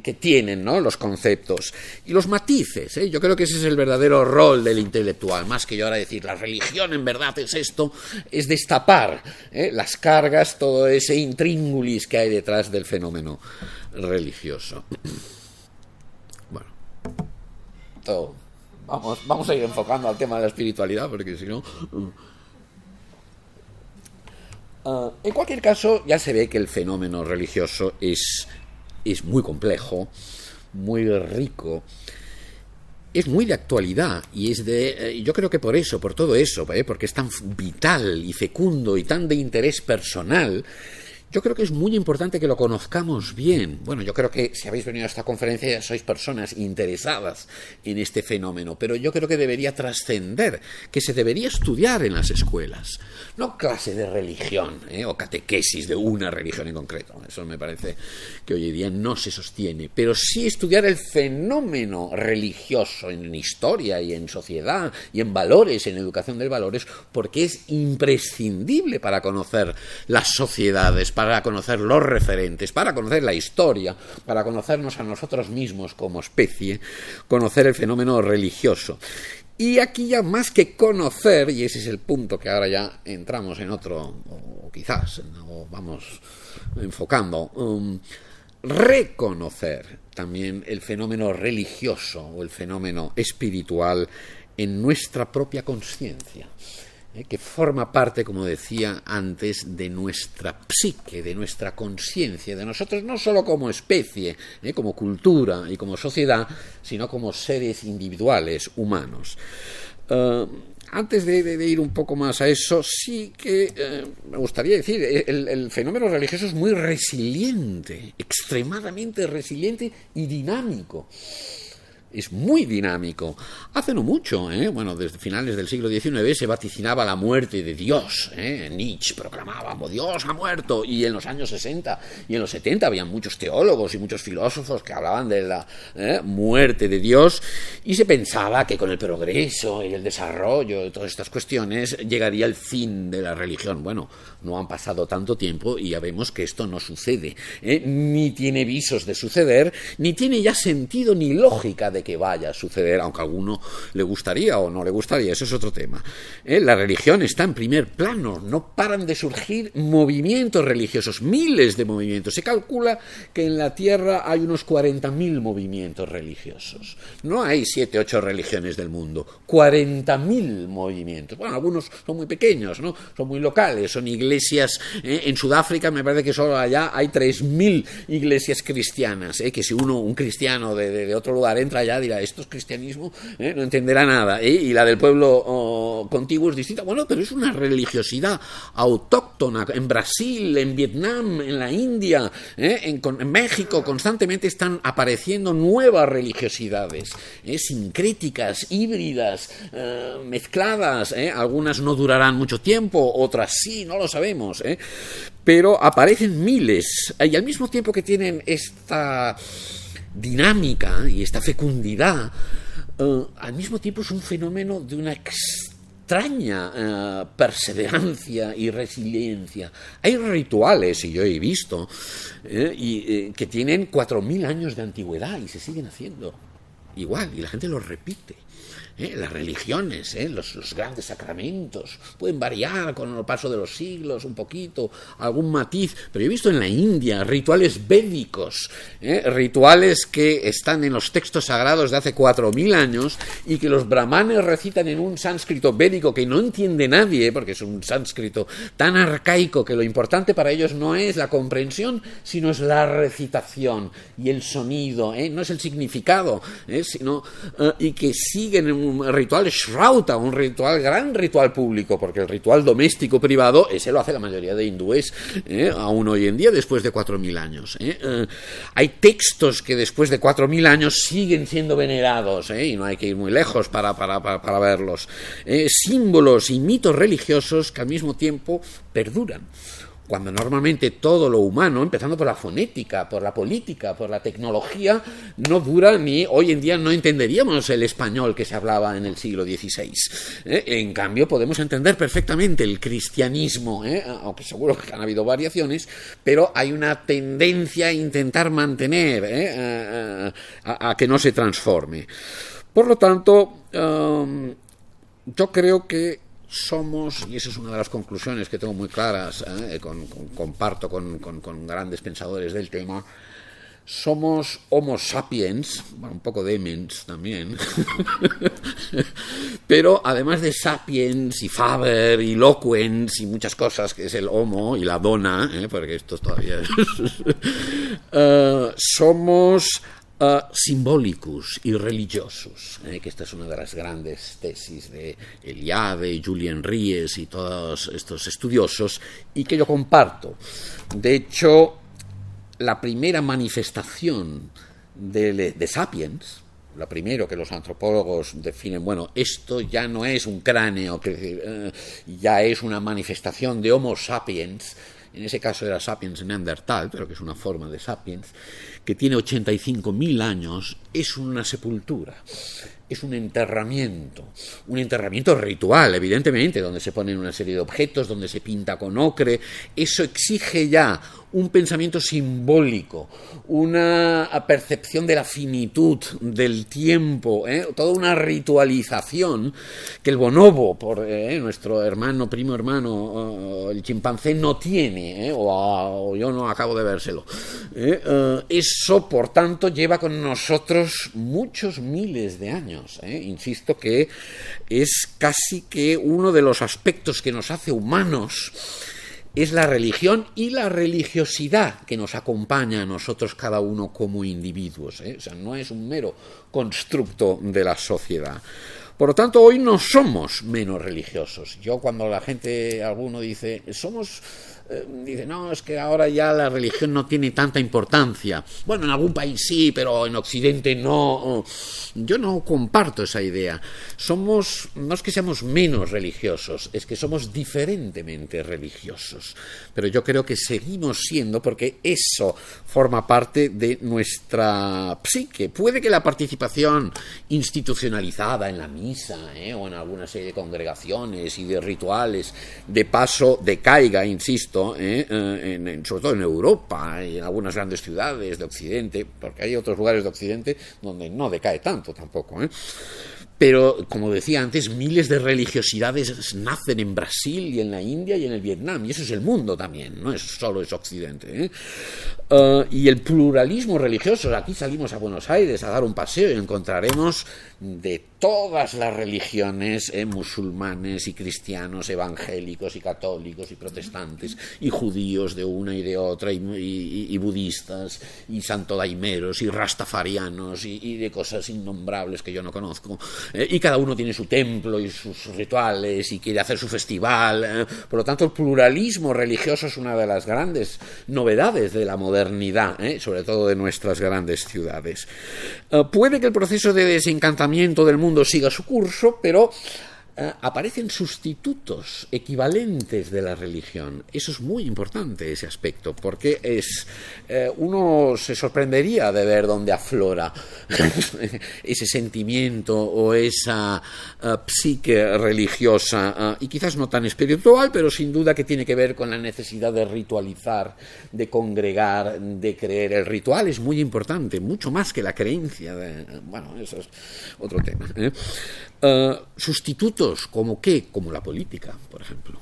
S2: que tienen, ¿no?, los conceptos y los matices. Yo creo que ese es el verdadero rol del intelectual, más que yo ahora decir la religión en verdad es esto, es destapar las cargas, todo ese intríngulis que hay detrás del fenómeno religioso. Bueno. tanto. Vamos a ir enfocando al tema de la espiritualidad, porque si no... en cualquier caso, ya se ve que el fenómeno religioso es muy complejo, muy rico, es muy de actualidad, y yo creo que por todo eso, porque es tan vital y fecundo y tan de interés personal, yo creo que es muy importante que lo conozcamos bien. Bueno, yo creo que si habéis venido a esta conferencia ya sois personas interesadas en este fenómeno, pero yo creo que debería trascender, que se debería estudiar en las escuelas. No clase de religión, o catequesis de una religión en concreto. Eso me parece que hoy en día no se sostiene. Pero sí estudiar el fenómeno religioso en historia y en sociedad y en valores, en educación de valores, porque es imprescindible para conocer las sociedades, para conocer los referentes, para conocer la historia, para conocernos a nosotros mismos como especie, conocer el fenómeno religioso. Y aquí ya más que conocer, y ese es el punto que ahora ya entramos en otro, o quizás, o vamos enfocando, reconocer también el fenómeno religioso o el fenómeno espiritual en nuestra propia conciencia, que forma parte, como decía antes, de nuestra psique, de nuestra conciencia, de nosotros no solo como especie, como cultura y como sociedad, sino como seres individuales, humanos. Antes de ir un poco más a eso, sí que me gustaría decir, el fenómeno religioso es muy resiliente, extremadamente resiliente y dinámico. Es muy dinámico. Hace no mucho, bueno, desde finales del siglo XIX se vaticinaba la muerte de Dios. Nietzsche proclamaba, Dios ha muerto. Y en los años 60 y en los 70 había muchos teólogos y muchos filósofos que hablaban de la muerte de Dios, y se pensaba que con el progreso y el desarrollo de todas estas cuestiones llegaría el fin de la religión. Bueno, no han pasado tanto tiempo y ya vemos que esto no sucede. Ni tiene visos de suceder, ni tiene ya sentido ni lógica de que vaya a suceder, aunque a alguno le gustaría o no le gustaría, eso es otro tema. La religión está en primer plano, no paran de surgir movimientos religiosos, miles de movimientos. Se calcula que en la Tierra hay unos 40.000 movimientos religiosos. No hay 7, 8 religiones del mundo, 40.000 movimientos. Bueno, algunos son muy pequeños, ¿no? Son muy locales, son iglesias. En Sudáfrica me parece que solo allá hay 3.000 iglesias cristianas, que si un cristiano de otro lugar entra allá dirá, esto es cristianismo, no entenderá nada, y la del pueblo contiguo es distinta. Bueno, pero es una religiosidad autóctona. En Brasil, en Vietnam, en la India, en México constantemente están apareciendo nuevas religiosidades, sincréticas, híbridas, mezcladas. Algunas no durarán mucho tiempo, otras sí, no lo sabemos, pero aparecen miles, y al mismo tiempo que tienen esta dinámica y esta fecundidad, al mismo tiempo es un fenómeno de una extraña perseverancia y resiliencia. Hay rituales, y yo he visto, que tienen 4.000 años de antigüedad y se siguen haciendo igual, y la gente los repite. Las religiones, los grandes sacramentos pueden variar con el paso de los siglos un poquito, algún matiz, pero he visto en la India rituales védicos, rituales que están en los textos sagrados de hace 4.000 años y que los brahmanes recitan en un sánscrito védico que no entiende nadie, porque es un sánscrito tan arcaico que lo importante para ellos no es la comprensión, sino es la recitación y el sonido, no es el significado, sino y que siguen en un ritual Shrauta, gran ritual público, porque el ritual doméstico privado, ese lo hace la mayoría de hindúes, aún hoy en día, después de 4.000 años. Hay textos que después de 4.000 años siguen siendo venerados, y no hay que ir muy lejos para verlos. Símbolos y mitos religiosos que al mismo tiempo perduran, cuando normalmente todo lo humano, empezando por la fonética, por la política, por la tecnología, no dura ni hoy en día no entenderíamos el español que se hablaba en el siglo XVI. En cambio, podemos entender perfectamente el cristianismo, aunque seguro que han habido variaciones, pero hay una tendencia a intentar mantener, a que no se transforme. Por lo tanto, yo creo que somos, y esa es una de las conclusiones que tengo muy claras, comparto con grandes pensadores del tema, somos Homo sapiens, bueno, un poco demens también, pero además de sapiens y faber y loquens y muchas cosas, que es el homo y la dona, porque esto todavía somos simbólicos y religiosos, que esta es una de las grandes tesis de Eliade y Julien Ries y todos estos estudiosos, y que yo comparto. De hecho, la primera manifestación de Sapiens, lo primero que los antropólogos definen, bueno, esto ya no es un cráneo, ya es una manifestación de Homo sapiens, en ese caso era Sapiens neandertal, pero que es una forma de Sapiens, que tiene 85.000 años, es una sepultura. Es un enterramiento ritual, evidentemente, donde se ponen una serie de objetos, donde se pinta con ocre. Eso exige ya un pensamiento simbólico, una percepción de la finitud del tiempo, toda una ritualización que el bonobo, por nuestro primo hermano, el chimpancé, no tiene, o yo no acabo de vérselo. Eso, por tanto, lleva con nosotros muchos miles de años. Insisto que es casi que uno de los aspectos que nos hace humanos es la religión y la religiosidad que nos acompaña a nosotros cada uno como individuos. O sea, no es un mero constructo de la sociedad. Por lo tanto, hoy no somos menos religiosos. Yo, cuando alguno dice, dice, no, es que ahora ya la religión no tiene tanta importancia. Bueno, en algún país sí, pero en Occidente no. Yo no comparto esa idea. No es que seamos menos religiosos, es que somos diferentemente religiosos. Pero yo creo que seguimos siendo, porque eso forma parte de nuestra psique. Puede que la participación institucionalizada en la misa, o en alguna serie de congregaciones y de rituales, de paso decaiga, insisto, sobre todo en Europa y en algunas grandes ciudades de Occidente, porque hay otros lugares de Occidente donde no decae tanto tampoco, Pero, como decía antes, miles de religiosidades nacen en Brasil y en la India y en el Vietnam, y eso es el mundo también, no es solo Occidente. Y el pluralismo religioso, aquí salimos a Buenos Aires a dar un paseo y encontraremos de todas las religiones, musulmanes y cristianos, evangélicos y católicos y protestantes, y judíos de una y de otra, y budistas, y santodaimeros, y rastafarianos, y de cosas innombrables que yo no conozco. Y cada uno tiene su templo y sus rituales y quiere hacer su festival. Por lo tanto, el pluralismo religioso es una de las grandes novedades de la modernidad, sobre todo de nuestras grandes ciudades. Puede que el proceso de desencantamiento del mundo siga su curso, pero aparecen sustitutos equivalentes de la religión. Eso es muy importante, ese aspecto, porque uno se sorprendería de ver dónde aflora ese sentimiento o esa psique religiosa, y quizás no tan espiritual, pero sin duda que tiene que ver con la necesidad de ritualizar, de congregar, de creer. El ritual es muy importante, mucho más que la creencia. Bueno, eso es otro tema. Sustitutos, ¿como qué? Como la política, por ejemplo.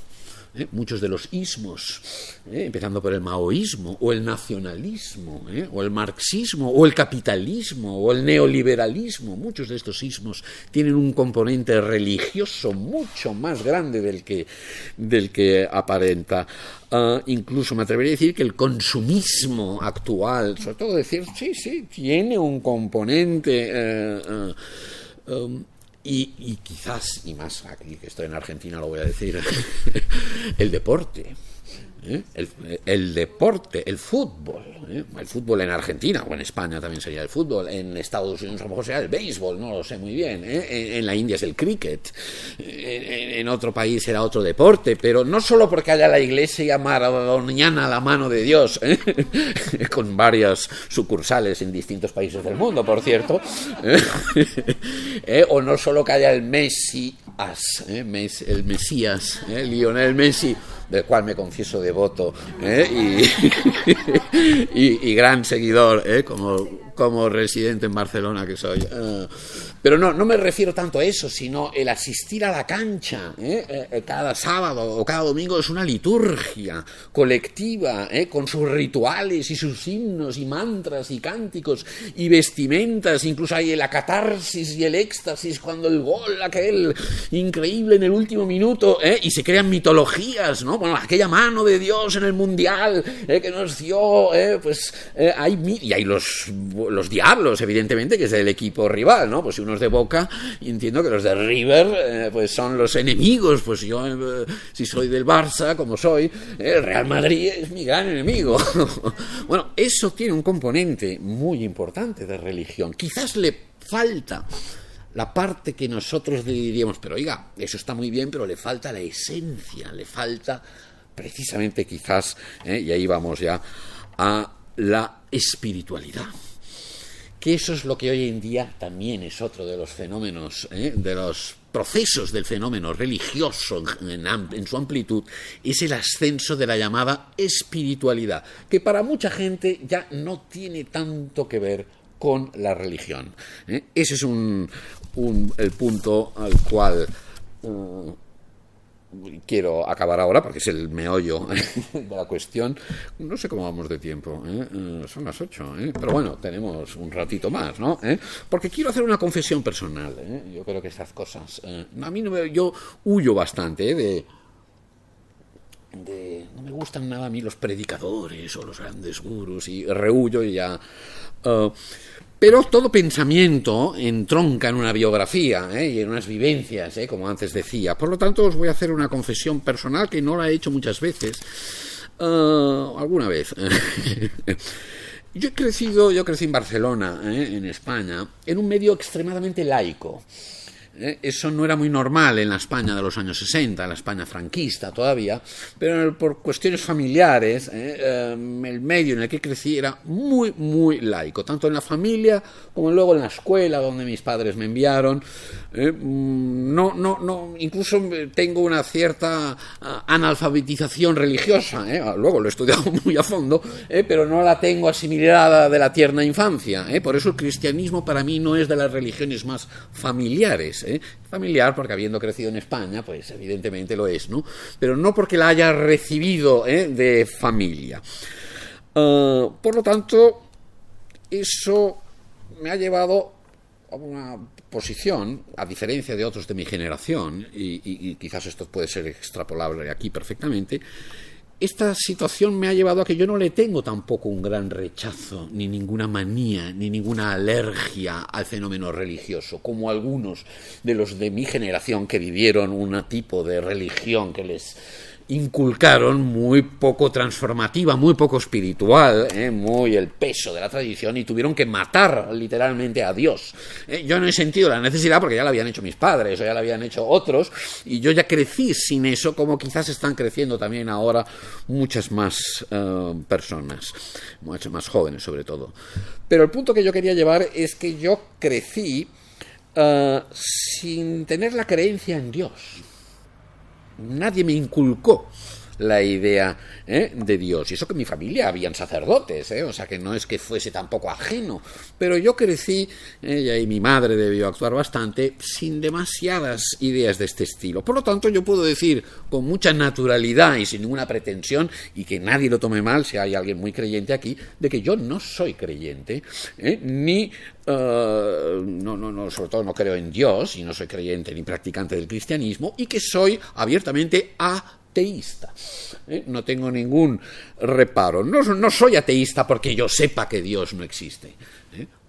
S2: Muchos de los ismos, empezando por el maoísmo, o el nacionalismo, o el marxismo, o el capitalismo, o el neoliberalismo, muchos de estos ismos tienen un componente religioso mucho más grande del que aparenta. Incluso me atrevería a decir que el consumismo actual, sobre todo decir, sí, tiene un componente y quizás, y más aquí que estoy en Argentina lo voy a decir, el deporte. El deporte, el fútbol en Argentina o en España también sería el fútbol, en Estados Unidos a lo mejor sería el béisbol, no lo sé muy bien, en la India es el cricket, en otro país será otro deporte, pero no solo porque haya la iglesia maradoniana, la mano de Dios, con varias sucursales en distintos países del mundo, por cierto, o no solo que haya el Mesías, Lionel Messi, del cual me confieso devoto, y gran seguidor, como residente en Barcelona que soy. Pero no me refiero tanto a eso, sino el asistir a la cancha cada sábado o cada domingo es una liturgia colectiva, con sus rituales y sus himnos y mantras y cánticos y vestimentas, incluso hay la catarsis y el éxtasis cuando el gol aquel increíble en el último minuto, y se crean mitologías, ¿no? Bueno, aquella mano de Dios en el Mundial que nos dio, hay los diablos, evidentemente, que es el equipo rival, ¿no? Pues si uno es de Boca, y entiendo que los de River pues son los enemigos. Pues yo, si soy del Barça, como soy, el Real Madrid es mi gran enemigo. Bueno, eso tiene un componente muy importante de religión. Quizás le falta la parte que nosotros diríamos, pero oiga, eso está muy bien, pero le falta la esencia, le falta precisamente quizás, y ahí vamos ya, a la espiritualidad. Que eso es lo que hoy en día también es otro de los fenómenos, de los procesos del fenómeno religioso en su amplitud, es el ascenso de la llamada espiritualidad, que para mucha gente ya no tiene tanto que ver con la religión. Ese es el punto al cual quiero acabar ahora, porque es el meollo de la cuestión. No sé cómo vamos de tiempo, son las 8, pero bueno, tenemos un ratito más, ¿no? Porque quiero hacer una confesión personal. Yo creo que estas cosas, yo huyo bastante no me gustan nada a mí los predicadores o los grandes gurús, y rehuyo y ya. Pero todo pensamiento entronca en una biografía y en unas vivencias, como antes decía. Por lo tanto, os voy a hacer una confesión personal que no la he hecho muchas veces. Alguna vez. Yo crecí en Barcelona, en España, en un medio extremadamente laico. Eso no era muy normal en la España de los años 60, en la España franquista todavía, pero por cuestiones familiares, el medio en el que crecí era muy, muy laico, tanto en la familia como luego en la escuela donde mis padres me enviaron. Incluso tengo una cierta analfabetización religiosa, luego lo he estudiado muy a fondo, pero no la tengo asimilada de la tierna infancia, por eso el cristianismo para mí no es de las religiones más familiares. Familiar porque habiendo crecido en España, pues evidentemente lo es, ¿no? Pero no porque la haya recibido de familia. Por lo tanto, eso me ha llevado a una posición, a diferencia de otros de mi generación, y quizás esto puede ser extrapolable aquí perfectamente. Esta situación me ha llevado a que yo no le tengo tampoco un gran rechazo, ni ninguna manía, ni ninguna alergia al fenómeno religioso, como algunos de los de mi generación que vivieron un tipo de religión que les inculcaron muy poco transformativa, muy poco espiritual, muy el peso de la tradición, y tuvieron que matar literalmente a Dios. Yo no he sentido la necesidad porque ya lo habían hecho mis padres o ya lo habían hecho otros, y yo ya crecí sin eso, como quizás están creciendo también ahora muchas más personas, muchas más jóvenes sobre todo. Pero el punto que yo quería llevar es que yo crecí sin tener la creencia en Dios. Nadie me inculcó la idea de Dios, y eso que en mi familia habían sacerdotes, o sea que no es que fuese tampoco ajeno, pero yo crecí, y mi madre debió actuar bastante, sin demasiadas ideas de este estilo. Por lo tanto, yo puedo decir con mucha naturalidad y sin ninguna pretensión, y que nadie lo tome mal si hay alguien muy creyente aquí, de que yo no soy creyente, ni sobre todo no creo en Dios, y no soy creyente ni practicante del cristianismo, y que soy abiertamente ateísta. No tengo ningún reparo. No soy ateísta porque yo sepa que Dios no existe,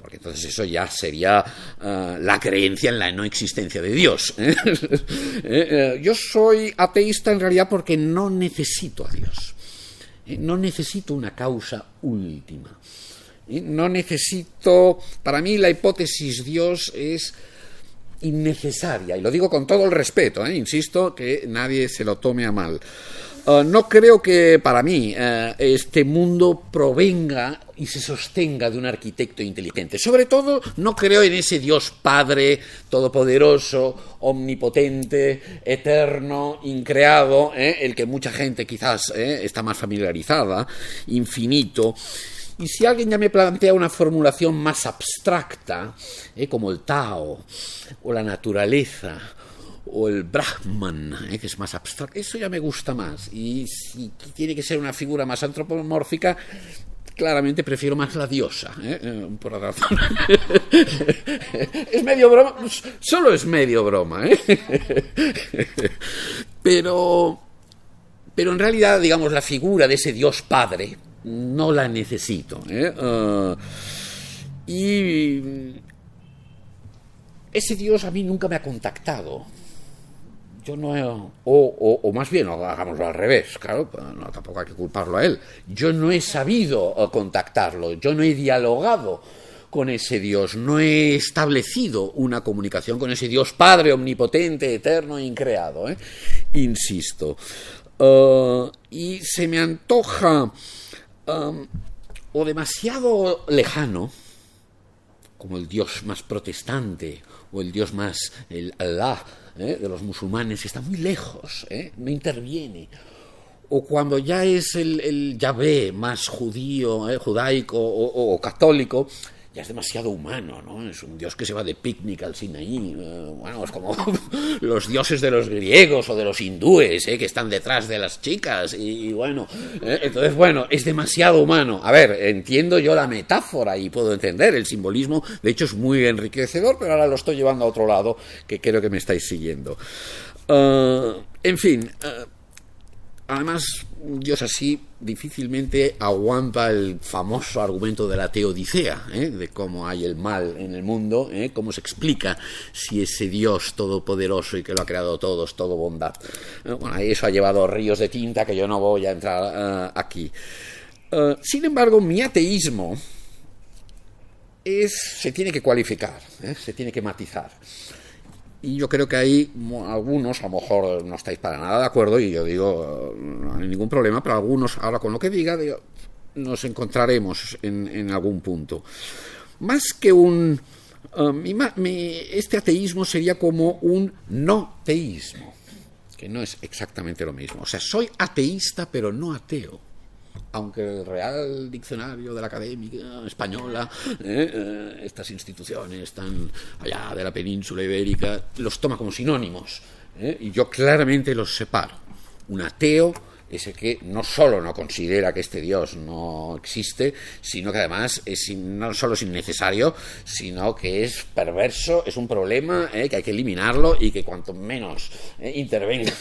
S2: porque entonces eso ya sería la creencia en la no existencia de Dios. Yo soy ateísta en realidad porque no necesito a Dios. No necesito una causa última. No necesito, para mí la hipótesis Dios es innecesaria, y lo digo con todo el respeto, insisto, que nadie se lo tome a mal. No creo que para mí este mundo provenga y se sostenga de un arquitecto inteligente. Sobre todo, no creo en ese Dios Padre todopoderoso, omnipotente, eterno, increado, el que mucha gente quizás está más familiarizada, infinito. Y si alguien ya me plantea una formulación más abstracta, como el Tao, o la naturaleza, o el Brahman, que es más abstracto, eso ya me gusta más. Y si tiene que ser una figura más antropomórfica, claramente prefiero más la diosa, por razón. Es medio broma, solo es medio broma, pero en realidad, digamos, la figura de ese Dios Padre no la necesito, y ese Dios a mí nunca me ha contactado. Yo no o más bien, hagámoslo al revés, claro, no, tampoco hay que culparlo a él. Yo no he sabido contactarlo, yo no he dialogado con ese Dios, no he establecido una comunicación con ese Dios Padre omnipotente, eterno e increado, insisto. Y se me antoja o demasiado lejano, como el Dios más protestante o el Dios más, el Allah, de los musulmanes, está muy lejos, no interviene. O cuando ya es el Yahvé más judío, judaico o católico, ya es demasiado humano, ¿no? Es un Dios que se va de picnic al Sinaí. Bueno, es como los dioses de los griegos o de los hindúes, que están detrás de las chicas. Y bueno, entonces, bueno, es demasiado humano. A ver, entiendo yo la metáfora y puedo entender el simbolismo. De hecho, es muy enriquecedor, pero ahora lo estoy llevando a otro lado, que creo que me estáis siguiendo. En fin... Además, un Dios así difícilmente aguanta el famoso argumento de la teodicea, de cómo hay el mal en el mundo, cómo se explica si ese Dios todopoderoso y que lo ha creado todo es todo bondad. Bueno, eso ha llevado ríos de tinta que yo no voy a entrar aquí. Sin embargo, mi ateísmo se tiene que cualificar, se tiene que matizar. Y yo creo que ahí algunos, a lo mejor no estáis para nada de acuerdo, y yo digo, no hay ningún problema, pero algunos, ahora con lo que diga, nos encontraremos en algún punto. Más que este ateísmo sería como un no teísmo, que no es exactamente lo mismo. O sea, soy ateísta, pero no ateo. Aunque el Real Diccionario de la Academia Española, estas instituciones tan allá de la península ibérica, los toma como sinónimos, y yo claramente los separo. Un ateo es el que no solo no considera que este Dios no existe, sino que además no solo es innecesario, sino que es perverso, es un problema que hay que eliminarlo y que cuanto menos intervenga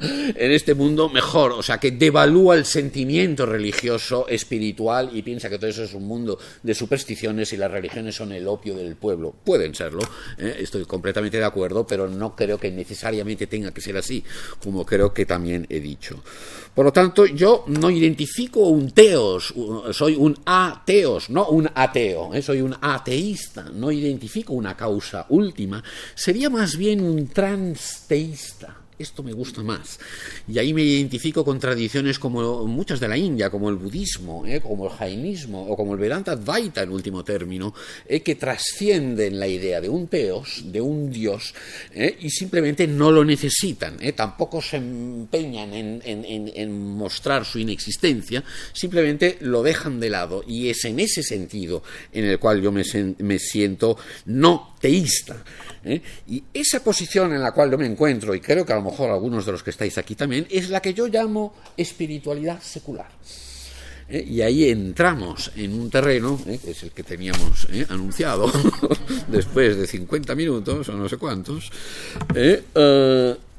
S2: en este mundo, mejor. O sea, que devalúa el sentimiento religioso, espiritual, y piensa que todo eso es un mundo de supersticiones y las religiones son el opio del pueblo. Pueden serlo, estoy completamente de acuerdo, pero no creo que necesariamente tenga que ser así, como creo que también he dicho. Por lo tanto, yo no identifico un teos, soy un ateos, no un ateo, soy un ateísta, no identifico una causa última, sería más bien un transteísta. Esto me gusta más. Y ahí me identifico con tradiciones como muchas de la India, como el budismo, como el jainismo, o como el Vedanta Advaita, en último término, que trascienden la idea de un teos, de un dios, y simplemente no lo necesitan. Tampoco se empeñan en mostrar su inexistencia, simplemente lo dejan de lado. Y es en ese sentido en el cual yo me siento no teísta. Y esa posición en la cual yo me encuentro, y creo que a lo mejor algunos de los que estáis aquí también, es la que yo llamo espiritualidad secular. Y ahí entramos en un terreno, que es el que teníamos anunciado después de 50 minutos o no sé cuántos,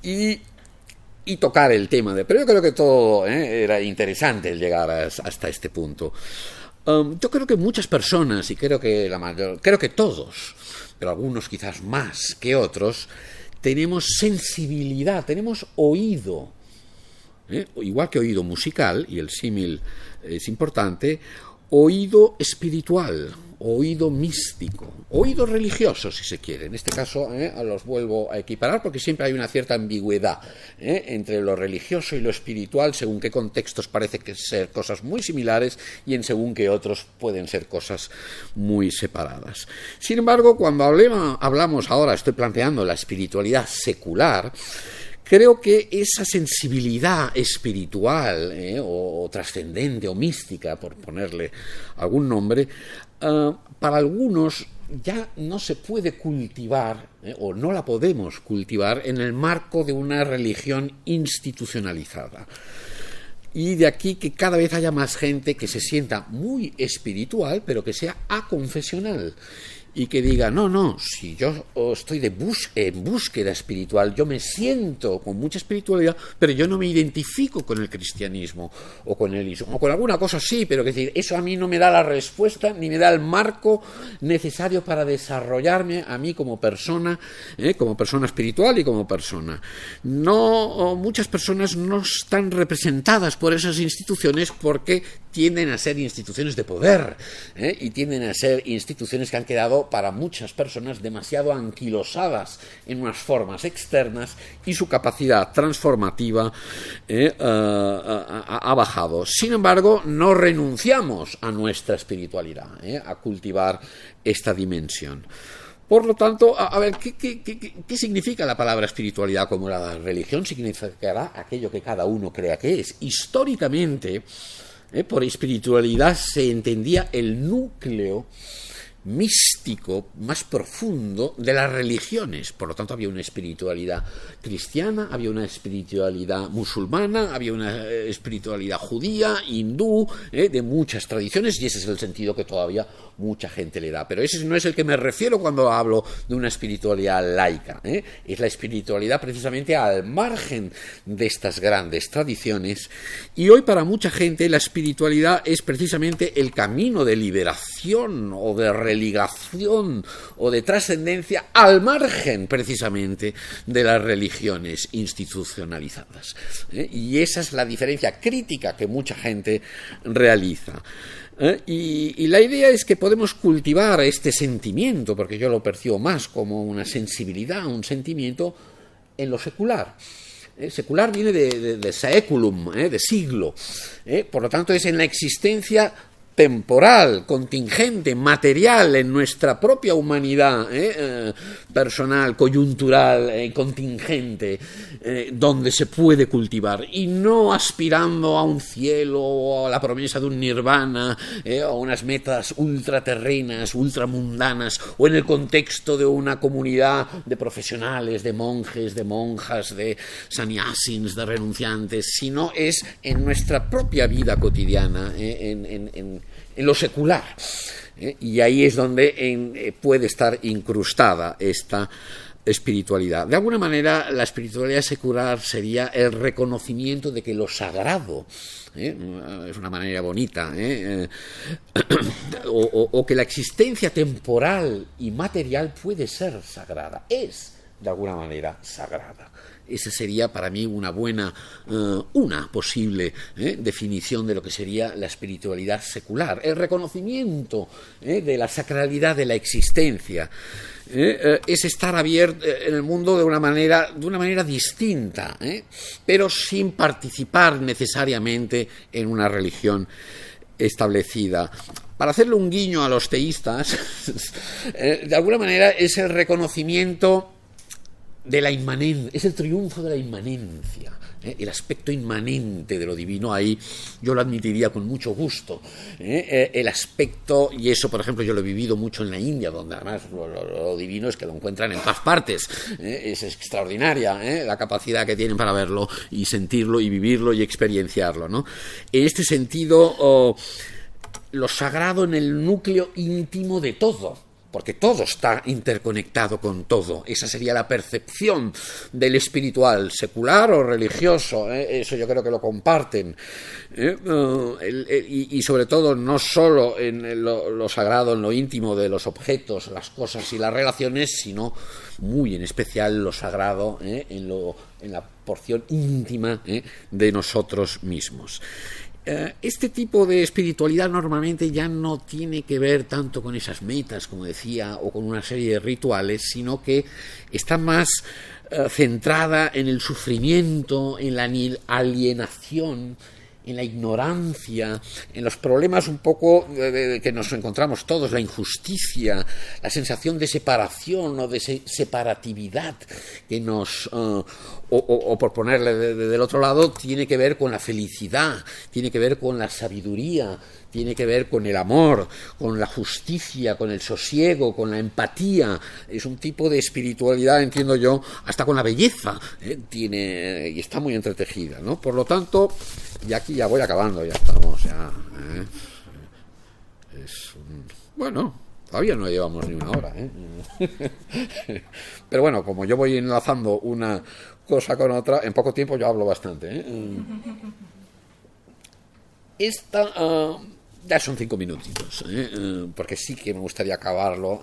S2: y tocar el tema pero yo creo que todo era interesante el llegar hasta este punto. Yo creo que muchas personas, y creo que todos, pero algunos quizás más que otros, tenemos sensibilidad, tenemos oído, igual que oído musical, y el símil es importante, oído espiritual, oído místico, oído religioso, si se quiere. En este caso los vuelvo a equiparar porque siempre hay una cierta ambigüedad entre lo religioso y lo espiritual, según qué contextos parece que ser cosas muy similares y en según qué otros pueden ser cosas muy separadas. Sin embargo, cuando hablamos ahora, estoy planteando la espiritualidad secular, creo que esa sensibilidad espiritual o trascendente o mística, por ponerle algún nombre, para algunos ya no se puede cultivar o no la podemos cultivar en el marco de una religión institucionalizada. Y de aquí que cada vez haya más gente que se sienta muy espiritual, pero que sea aconfesional. Y que diga, no, si yo estoy en búsqueda espiritual, yo me siento con mucha espiritualidad, pero yo no me identifico con el cristianismo o con el islam, o con alguna cosa sí, pero que decir, eso a mí no me da la respuesta ni me da el marco necesario para desarrollarme a mí como persona espiritual y como persona. Muchas personas no están representadas por esas instituciones porque tienden a ser instituciones de poder y tienden a ser instituciones que han quedado para muchas personas demasiado anquilosadas en unas formas externas y su capacidad transformativa ha bajado. Sin embargo, no renunciamos a nuestra espiritualidad, a cultivar esta dimensión. Por lo tanto, a ver, ¿qué significa la palabra espiritualidad? Como la religión significará aquello que cada uno crea que es. Históricamente, por espiritualidad se entendía el núcleo místico más profundo de las religiones. Por lo tanto, había una espiritualidad cristiana, había una espiritualidad musulmana, había una espiritualidad judía, hindú, de muchas tradiciones, y ese es el sentido que todavía mucha gente le da. Pero ese no es el que me refiero cuando hablo de una espiritualidad laica. Es la espiritualidad precisamente al margen de estas grandes tradiciones. Y hoy para mucha gente la espiritualidad es precisamente el camino de liberación o de religación o de trascendencia al margen precisamente de las religiones institucionalizadas. Y esa es la diferencia crítica que mucha gente realiza. Y la idea es que podemos cultivar este sentimiento, porque yo lo percibo más como una sensibilidad, un sentimiento en lo secular. Secular viene de saeculum, de siglo. Por lo tanto, es en la existencia temporal, contingente, material en nuestra propia humanidad personal, coyuntural, contingente, donde se puede cultivar, y no aspirando a un cielo o a la promesa de un nirvana o unas metas ultraterrenas, ultramundanas, o en el contexto de una comunidad de profesionales, de monjes, de monjas, de sannyasins, de renunciantes, sino es en nuestra propia vida cotidiana, en lo secular. Y ahí es donde puede estar incrustada esta espiritualidad. De alguna manera, la espiritualidad secular sería el reconocimiento de que lo sagrado, es una manera bonita, o que la existencia temporal y material puede ser sagrada, es de alguna manera sagrada. Esa sería para mí una posible definición de lo que sería la espiritualidad secular, el reconocimiento de la sacralidad de la existencia. Es estar abierto en el mundo de una manera distinta, pero sin participar necesariamente en una religión establecida. Para hacerle un guiño a los teístas, de alguna manera es el reconocimiento de la inmanencia, es el triunfo de la inmanencia, el aspecto inmanente de lo divino. Ahí yo lo admitiría con mucho gusto, el aspecto, y eso por ejemplo yo lo he vivido mucho en la India, donde además lo divino es que lo encuentran en todas partes, es extraordinaria la capacidad que tienen para verlo y sentirlo y vivirlo y experienciarlo, ¿no? En este sentido, lo sagrado en el núcleo íntimo de todo, porque todo está interconectado con todo. Esa sería la percepción del espiritual, secular o religioso. Eso yo creo que lo comparten. Y sobre todo no solo en lo sagrado, en lo íntimo de los objetos, las cosas y las relaciones, sino muy en especial lo sagrado en la porción íntima de nosotros mismos. Este tipo de espiritualidad normalmente ya no tiene que ver tanto con esas metas, como decía, o con una serie de rituales, sino que está más centrada en el sufrimiento, en la alienación, en la ignorancia, en los problemas un poco que nos encontramos todos, la injusticia, la sensación de separación o de separatividad que nos, o por ponerle del otro lado, tiene que ver con la felicidad, tiene que ver con la sabiduría, tiene que ver con el amor, con la justicia, con el sosiego, con la empatía. Es un tipo de espiritualidad, entiendo yo, hasta con la belleza, tiene, y está muy entretejida, ¿no? Por lo tanto, y aquí ya voy acabando, ya estamos, bueno, todavía no llevamos ni una hora, Pero bueno, como yo voy enlazando una cosa con otra, en poco tiempo yo hablo bastante, Esta... ya son 5 minutitos, porque sí que me gustaría acabarlo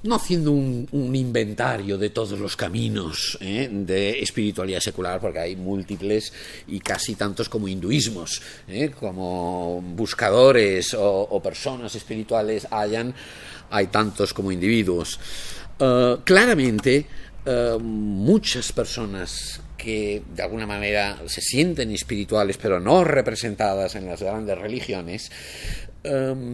S2: no haciendo un inventario de todos los caminos de espiritualidad secular, porque hay múltiples y casi tantos como hinduismos, como buscadores o personas espirituales hay tantos como individuos. Claramente, muchas personas que de alguna manera se sienten espirituales pero no representadas en las grandes religiones,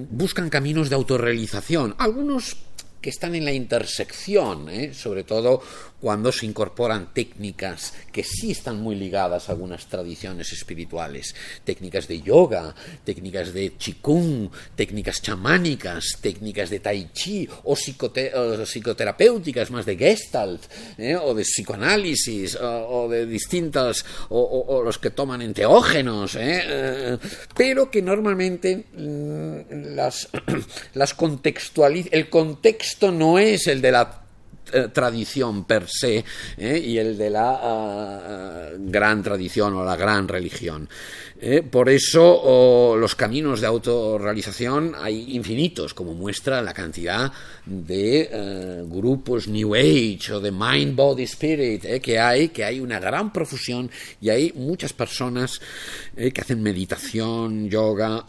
S2: buscan caminos de autorrealización, algunos que están en la intersección, sobre todo cuando se incorporan técnicas que sí están muy ligadas a algunas tradiciones espirituales, técnicas de yoga, técnicas de qigong, técnicas chamánicas, técnicas de tai chi o psicoterapéuticas más de Gestalt, o de psicoanálisis, o de distintas, o los que toman enteógenos, pero que normalmente las contextualizan. El contexto no es el de la tradición per se, y el de la gran tradición o la gran religión. Por eso los caminos de autorrealización hay infinitos, como muestra la cantidad de grupos New Age o de Mind, Body, Spirit que hay una gran profusión, y hay muchas personas que hacen meditación, yoga,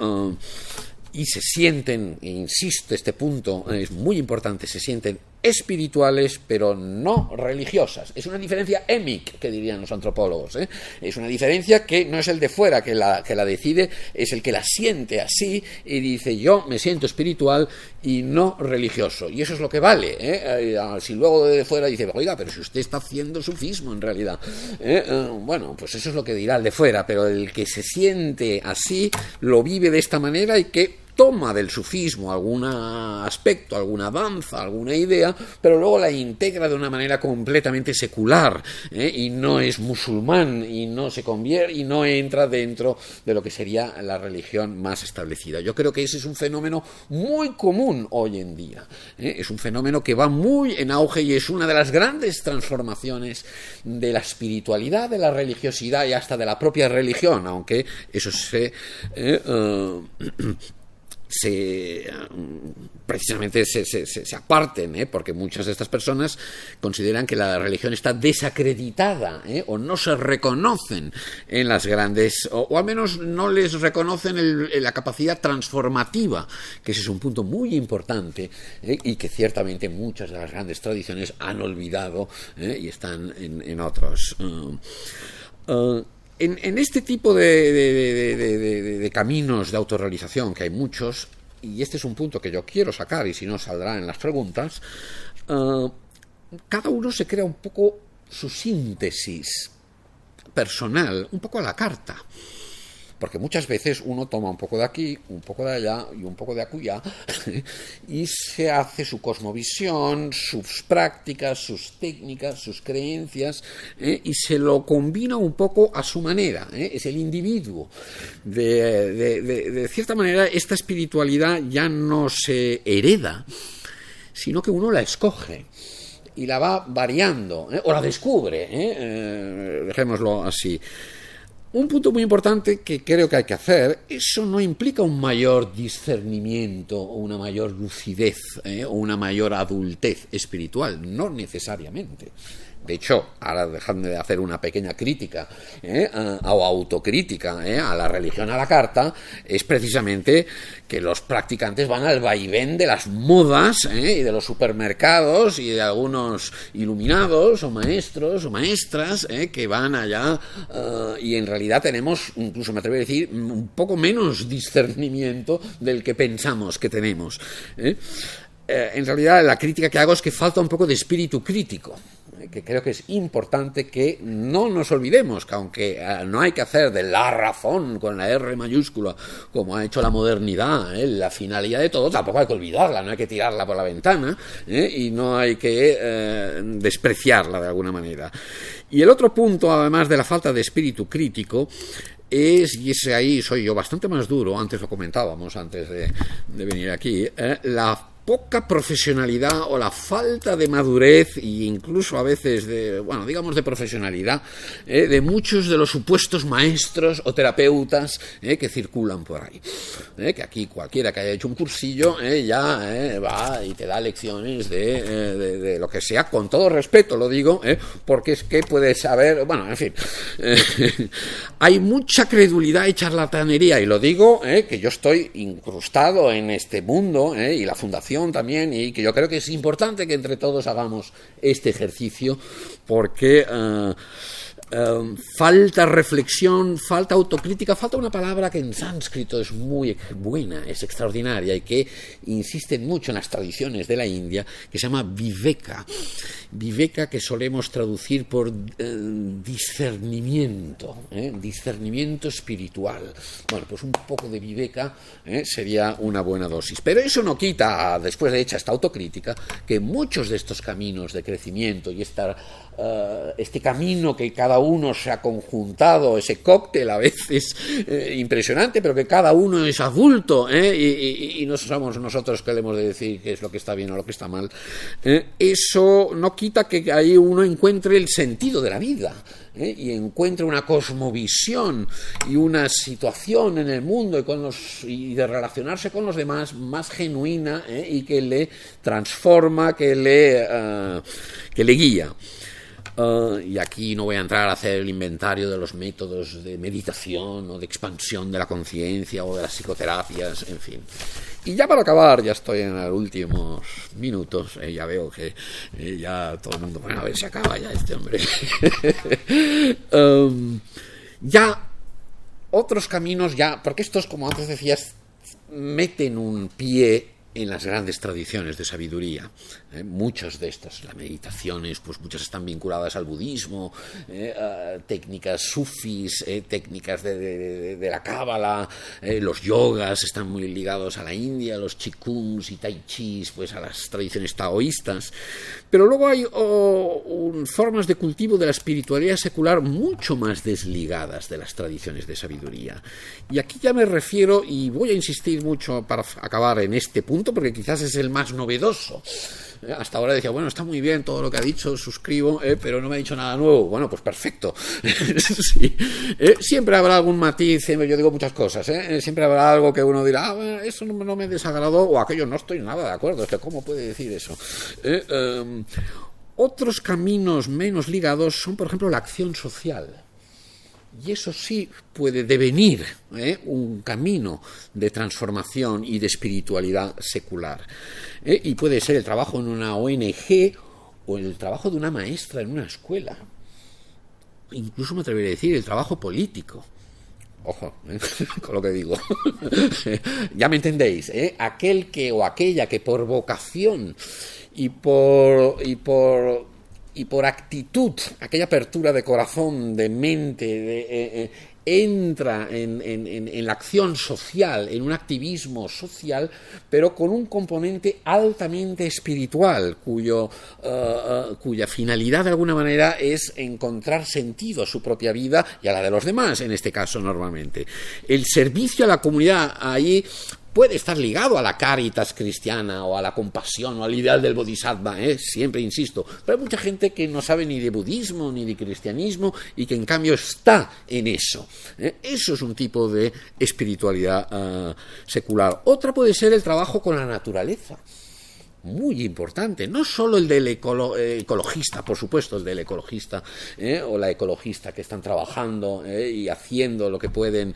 S2: y se sienten, insisto, este punto es muy importante, se sienten espirituales pero no religiosas. Es una diferencia émic, que dirían los antropólogos, Es una diferencia que no es el de fuera que la decide, es el que la siente así y dice: yo me siento espiritual y no religioso, y eso es lo que vale, Si luego de fuera dice: oiga, pero si usted está haciendo sufismo en realidad, bueno, pues eso es lo que dirá el de fuera, pero el que se siente así, lo vive de esta manera y que toma del sufismo algún aspecto, alguna danza, alguna idea, pero luego la integra de una manera completamente secular, y no es musulmán, y no se convierte, y no entra dentro de lo que sería la religión más establecida. Yo creo que ese es un fenómeno muy común hoy en día, es un fenómeno que va muy en auge y es una de las grandes transformaciones de la espiritualidad, de la religiosidad y hasta de la propia religión, aunque eso precisamente se aparten, porque muchas de estas personas consideran que la religión está desacreditada, o no se reconocen en las grandes, o al menos no les reconocen la capacidad transformativa, que ese es un punto muy importante, y que ciertamente muchas de las grandes tradiciones han olvidado, y están en otros. En este tipo de caminos de autorrealización, que hay muchos, y este es un punto que yo quiero sacar, y si no saldrá en las preguntas, cada uno se crea un poco su síntesis personal, un poco a la carta. Porque muchas veces uno toma un poco de aquí, un poco de allá y un poco de acullá, y se hace su cosmovisión, sus prácticas, sus técnicas, sus creencias, y se lo combina un poco a su manera. Es el individuo. De cierta manera, esta espiritualidad ya no se hereda, sino que uno la escoge y la va variando, o la descubre, dejémoslo así. Un punto muy importante que creo que hay que hacer: eso no implica un mayor discernimiento o una mayor lucidez, o una mayor adultez espiritual, no necesariamente. de hecho, ahora dejadme de hacer una pequeña crítica o autocrítica a la religión a la carta, es precisamente que los practicantes van al vaivén de las modas y de los supermercados y de algunos iluminados o maestros o maestras que van allá y en realidad tenemos, incluso me atrevo a decir, un poco menos discernimiento del que pensamos que tenemos. En realidad la crítica que hago es que falta un poco de espíritu crítico, que creo que es importante que no nos olvidemos que aunque no hay que hacer de la razón con la R mayúscula como ha hecho la modernidad la finalidad de todo, tampoco hay que olvidarla, no hay que tirarla por la ventana y no hay que despreciarla de alguna manera. Y el otro punto, además de la falta de espíritu crítico, y ese ahí soy yo bastante más duro, antes lo comentábamos antes de venir aquí, la poca profesionalidad o la falta de madurez e incluso a veces de profesionalidad de muchos de los supuestos maestros o terapeutas que circulan por ahí. Que aquí cualquiera que haya hecho un cursillo ya va y te da lecciones de lo que sea, con todo respeto lo digo, porque es que puedes saber, en fin, hay mucha credulidad y charlatanería, y lo digo que yo estoy incrustado en este mundo y la fundación también, y que yo creo que es importante que entre todos hagamos este ejercicio porque falta reflexión, falta autocrítica, falta una palabra que en sánscrito es muy buena, es extraordinaria y que insisten mucho en las tradiciones de la India, que se llama viveka. Viveka, que solemos traducir por discernimiento, discernimiento espiritual. Bueno, pues un poco de viveka sería una buena dosis. Pero eso no quita, después de hecha esta autocrítica, que muchos de estos caminos de crecimiento y este camino que cada uno se ha conjuntado, ese cóctel a veces impresionante, pero que cada uno es adulto y no somos nosotros que le hemos de decir qué es lo que está bien o lo que está mal, eso no quita que ahí uno encuentre el sentido de la vida y encuentre una cosmovisión y una situación en el mundo y de relacionarse con los demás más genuina y que le transforma, que le guía. Y aquí no voy a entrar a hacer el inventario de los métodos de meditación o de expansión de la conciencia o de las psicoterapias, en fin. Y ya para acabar, ya estoy en los últimos minutos, ya veo que ya todo el mundo, a ver si acaba ya este hombre. Ya otros caminos, porque estos, como antes decías, meten un pie en las grandes tradiciones de sabiduría. Muchas de estas, las meditaciones, pues muchas están vinculadas al budismo, técnicas sufis, técnicas de la cábala, los yogas están muy ligados a la India, los chikungs y tai chis, pues a las tradiciones taoístas. Pero luego hay formas de cultivo de la espiritualidad secular mucho más desligadas de las tradiciones de sabiduría. Y aquí ya me refiero, y voy a insistir mucho para acabar en este punto, porque quizás es el más novedoso. Hasta ahora decía, está muy bien todo lo que ha dicho, suscribo, pero no me ha dicho nada nuevo. Bueno, pues perfecto. Sí. Siempre habrá algún matiz, yo digo muchas cosas, siempre habrá algo que uno dirá, eso no me desagradó, o aquello no estoy nada de acuerdo, es que ¿cómo puede decir eso? Otros caminos menos ligados son, por ejemplo, la acción social. Y eso sí puede devenir un camino de transformación y de espiritualidad secular. Y puede ser el trabajo en una ONG o el trabajo de una maestra en una escuela. Incluso me atrevería a decir el trabajo político. Ojo, con lo que digo. Ya me entendéis, aquel que o aquella que por vocación y por actitud, aquella apertura de corazón, de mente, entra en la acción social, en un activismo social, pero con un componente altamente espiritual, cuya finalidad de alguna manera es encontrar sentido a su propia vida y a la de los demás, en este caso normalmente. El servicio a la comunidad ahí puede estar ligado a la caritas cristiana o a la compasión o al ideal del bodhisattva, siempre insisto, pero hay mucha gente que no sabe ni de budismo ni de cristianismo y que en cambio está en eso. Eso es un tipo de espiritualidad secular. Otra puede ser el trabajo con la naturaleza. muy importante, no solo el del ecologista, por supuesto, el del ecologista o la ecologista que están trabajando y haciendo lo que pueden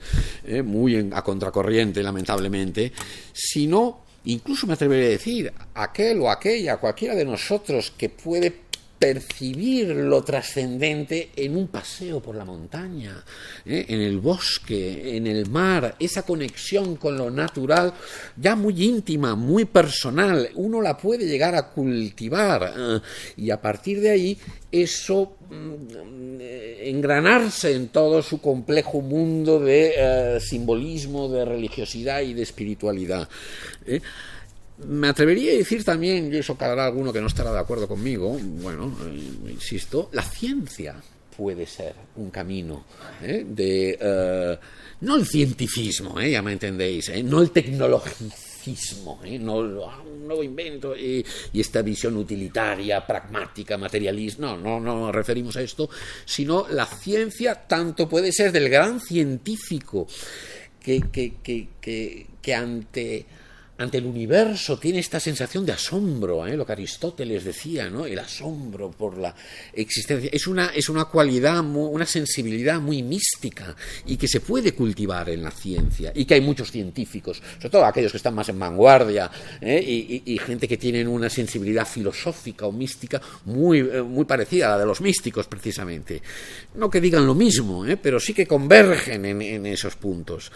S2: muy a contracorriente, lamentablemente, sino, incluso me atrevería a decir, aquel o aquella, cualquiera de nosotros que puede percibir lo trascendente en un paseo por la montaña, en el bosque, en el mar, esa conexión con lo natural, ya muy íntima, muy personal, uno la puede llegar a cultivar y a partir de ahí eso engranarse en todo su complejo mundo de simbolismo, de religiosidad y de espiritualidad. Me atrevería a decir también, y eso habrá alguno que no estará de acuerdo conmigo, bueno, insisto, la ciencia puede ser un camino no el cientificismo, ya me entendéis, no el tecnologicismo, no un nuevo invento y esta visión utilitaria, pragmática, materialista, no nos referimos a esto, sino la ciencia tanto puede ser del gran científico que ante el universo tiene esta sensación de asombro, lo que Aristóteles decía, ¿no? El asombro por la existencia. Es una cualidad, una sensibilidad muy mística y que se puede cultivar en la ciencia y que hay muchos científicos, sobre todo aquellos que están más en vanguardia y gente que tienen una sensibilidad filosófica o mística muy parecida a la de los místicos precisamente. No que digan lo mismo, pero sí que convergen en esos puntos.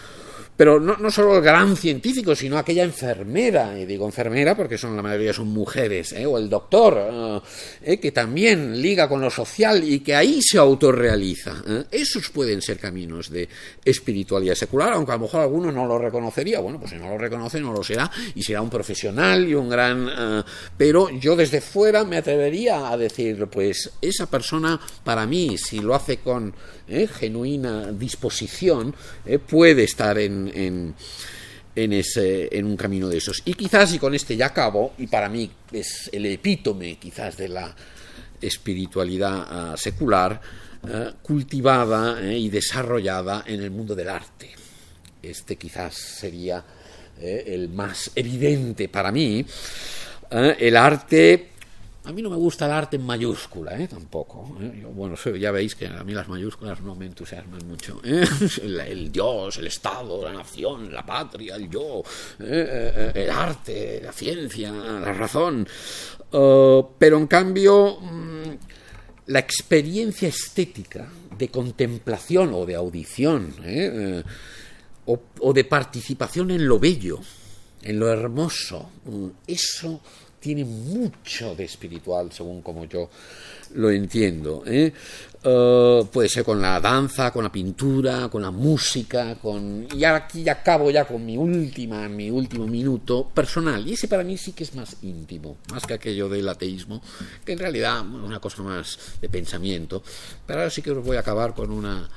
S2: Pero no solo el gran científico, sino aquella enfermera, y digo enfermera porque la mayoría son mujeres, o el doctor, que también liga con lo social y que ahí se autorrealiza. Esos pueden ser caminos de espiritualidad secular, aunque a lo mejor alguno no lo reconocería. Bueno, pues si no lo reconoce, no lo será, y será un profesional y un gran... pero yo desde fuera me atrevería a decir, pues esa persona, para mí, si lo hace con genuina disposición, puede estar en un camino de esos. Y quizás, y con este ya acabo, y para mí es el epítome quizás de la espiritualidad secular, cultivada y desarrollada en el mundo del arte. Este quizás sería el más evidente para mí. El arte... A mí no me gusta el arte en mayúscula, tampoco. Ya veis que a mí las mayúsculas no me entusiasman mucho. El Dios, el Estado, la nación, la patria, el yo, el arte, la ciencia, la razón. Pero en cambio, la experiencia estética de contemplación o de audición, o de participación en lo bello, en lo hermoso, eso tiene mucho de espiritual, según como yo lo entiendo. Puede ser con la danza, con la pintura, con la música, y aquí acabo ya con mi último minuto personal, y ese para mí sí que es más íntimo, más que aquello del ateísmo, que en realidad es una cosa más de pensamiento. Pero ahora sí que os voy a acabar con una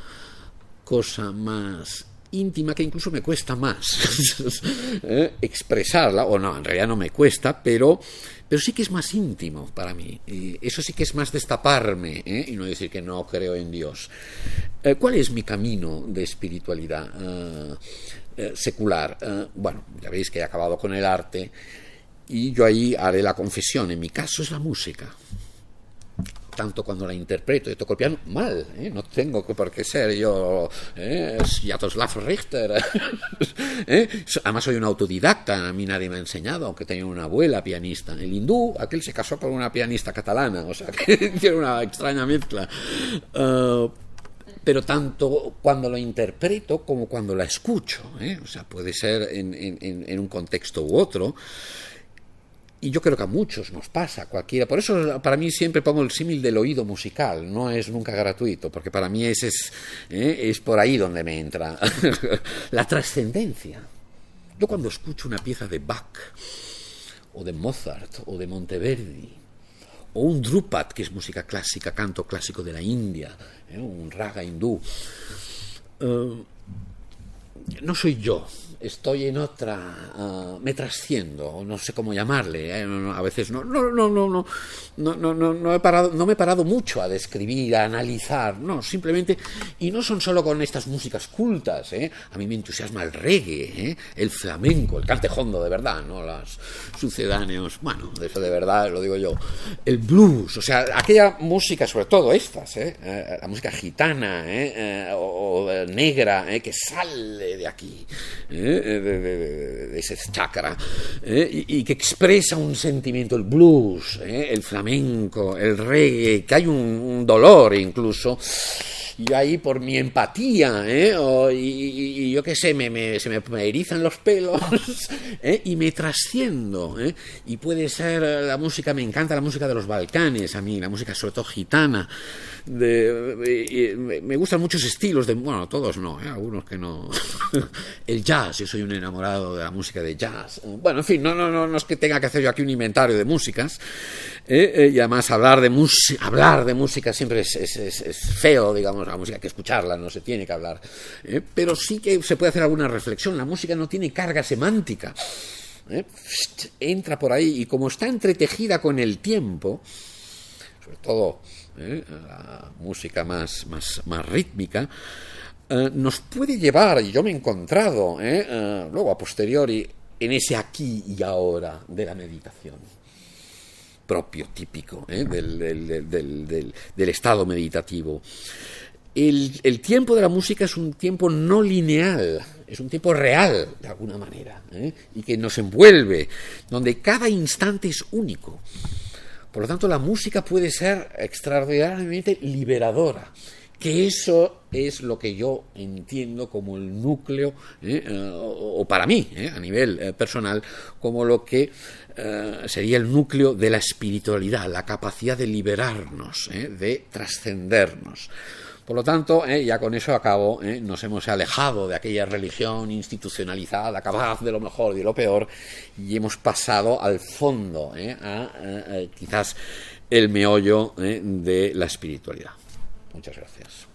S2: cosa más íntima que incluso me cuesta más expresarla, o no, en realidad no me cuesta, pero sí que es más íntimo para mí, y eso sí que es más destaparme, y no decir que no creo en Dios. ¿Cuál es mi camino de espiritualidad secular? Bueno, ya veis que he acabado con el arte y yo ahí haré la confesión, en mi caso es la música. Tanto cuando la interpreto y toco el piano, mal, no tengo por qué ser yo Sviatoslav Richter. Además soy un autodidacta, a mí nadie me ha enseñado, aunque tenía una abuela pianista. El hindú, aquel se casó con una pianista catalana, o sea que tiene una extraña mezcla. Pero tanto cuando lo interpreto como cuando la escucho, o sea, puede ser en un contexto u otro. Y yo creo que a muchos nos pasa, cualquiera. Por eso para mí siempre pongo el símil del oído musical, no es nunca gratuito, porque para mí ese es por ahí donde me entra la trascendencia. Yo cuando escucho una pieza de Bach, o de Mozart, o de Monteverdi, o un Drupad, que es música clásica, canto clásico de la India, un raga hindú, no soy yo estoy en otra, me trasciendo, no sé cómo llamarle, a veces no me he parado mucho a describir, a analizar, no, simplemente, y no son solo con estas músicas cultas, a mí me entusiasma el reggae, el flamenco, el cantejondo de verdad, no las sucedáneos, bueno, de eso de verdad lo digo yo, el blues, o sea, aquella música, sobre todo estas, la música gitana, o negra, que sale de aquí, de ese chakra, y que expresa un sentimiento, el blues, el flamenco, el reggae, que hay un dolor incluso. Yo ahí por mi empatía, y yo qué sé, se me erizan los pelos, y me trasciendo, y puede ser la música, me encanta la música de los Balcanes, a mí, la música sobre todo gitana, me gustan muchos estilos, bueno, todos no, algunos que no, el jazz, yo soy un enamorado de la música de jazz, bueno, en fin, no es que tenga que hacer yo aquí un inventario de músicas, y además hablar de música siempre es feo, digamos, la música hay que escucharla, no se tiene que hablar, pero sí que se puede hacer alguna reflexión. La música no tiene carga semántica, entra por ahí, y como está entretejida con el tiempo, sobre todo la música más rítmica, nos puede llevar, y yo me he encontrado luego a posteriori en ese aquí y ahora de la meditación propio, típico, del estado meditativo. El tiempo de la música es un tiempo no lineal, es un tiempo real, de alguna manera, y que nos envuelve, donde cada instante es único. Por lo tanto, la música puede ser extraordinariamente liberadora, que eso es lo que yo entiendo como el núcleo, o para mí, a nivel personal, como lo que sería el núcleo de la espiritualidad, la capacidad de liberarnos, de trascendernos. Por lo tanto, ya con eso acabo, nos hemos alejado de aquella religión institucionalizada, capaz de lo mejor y de lo peor, y hemos pasado al fondo, a quizás el meollo de la espiritualidad. Muchas gracias.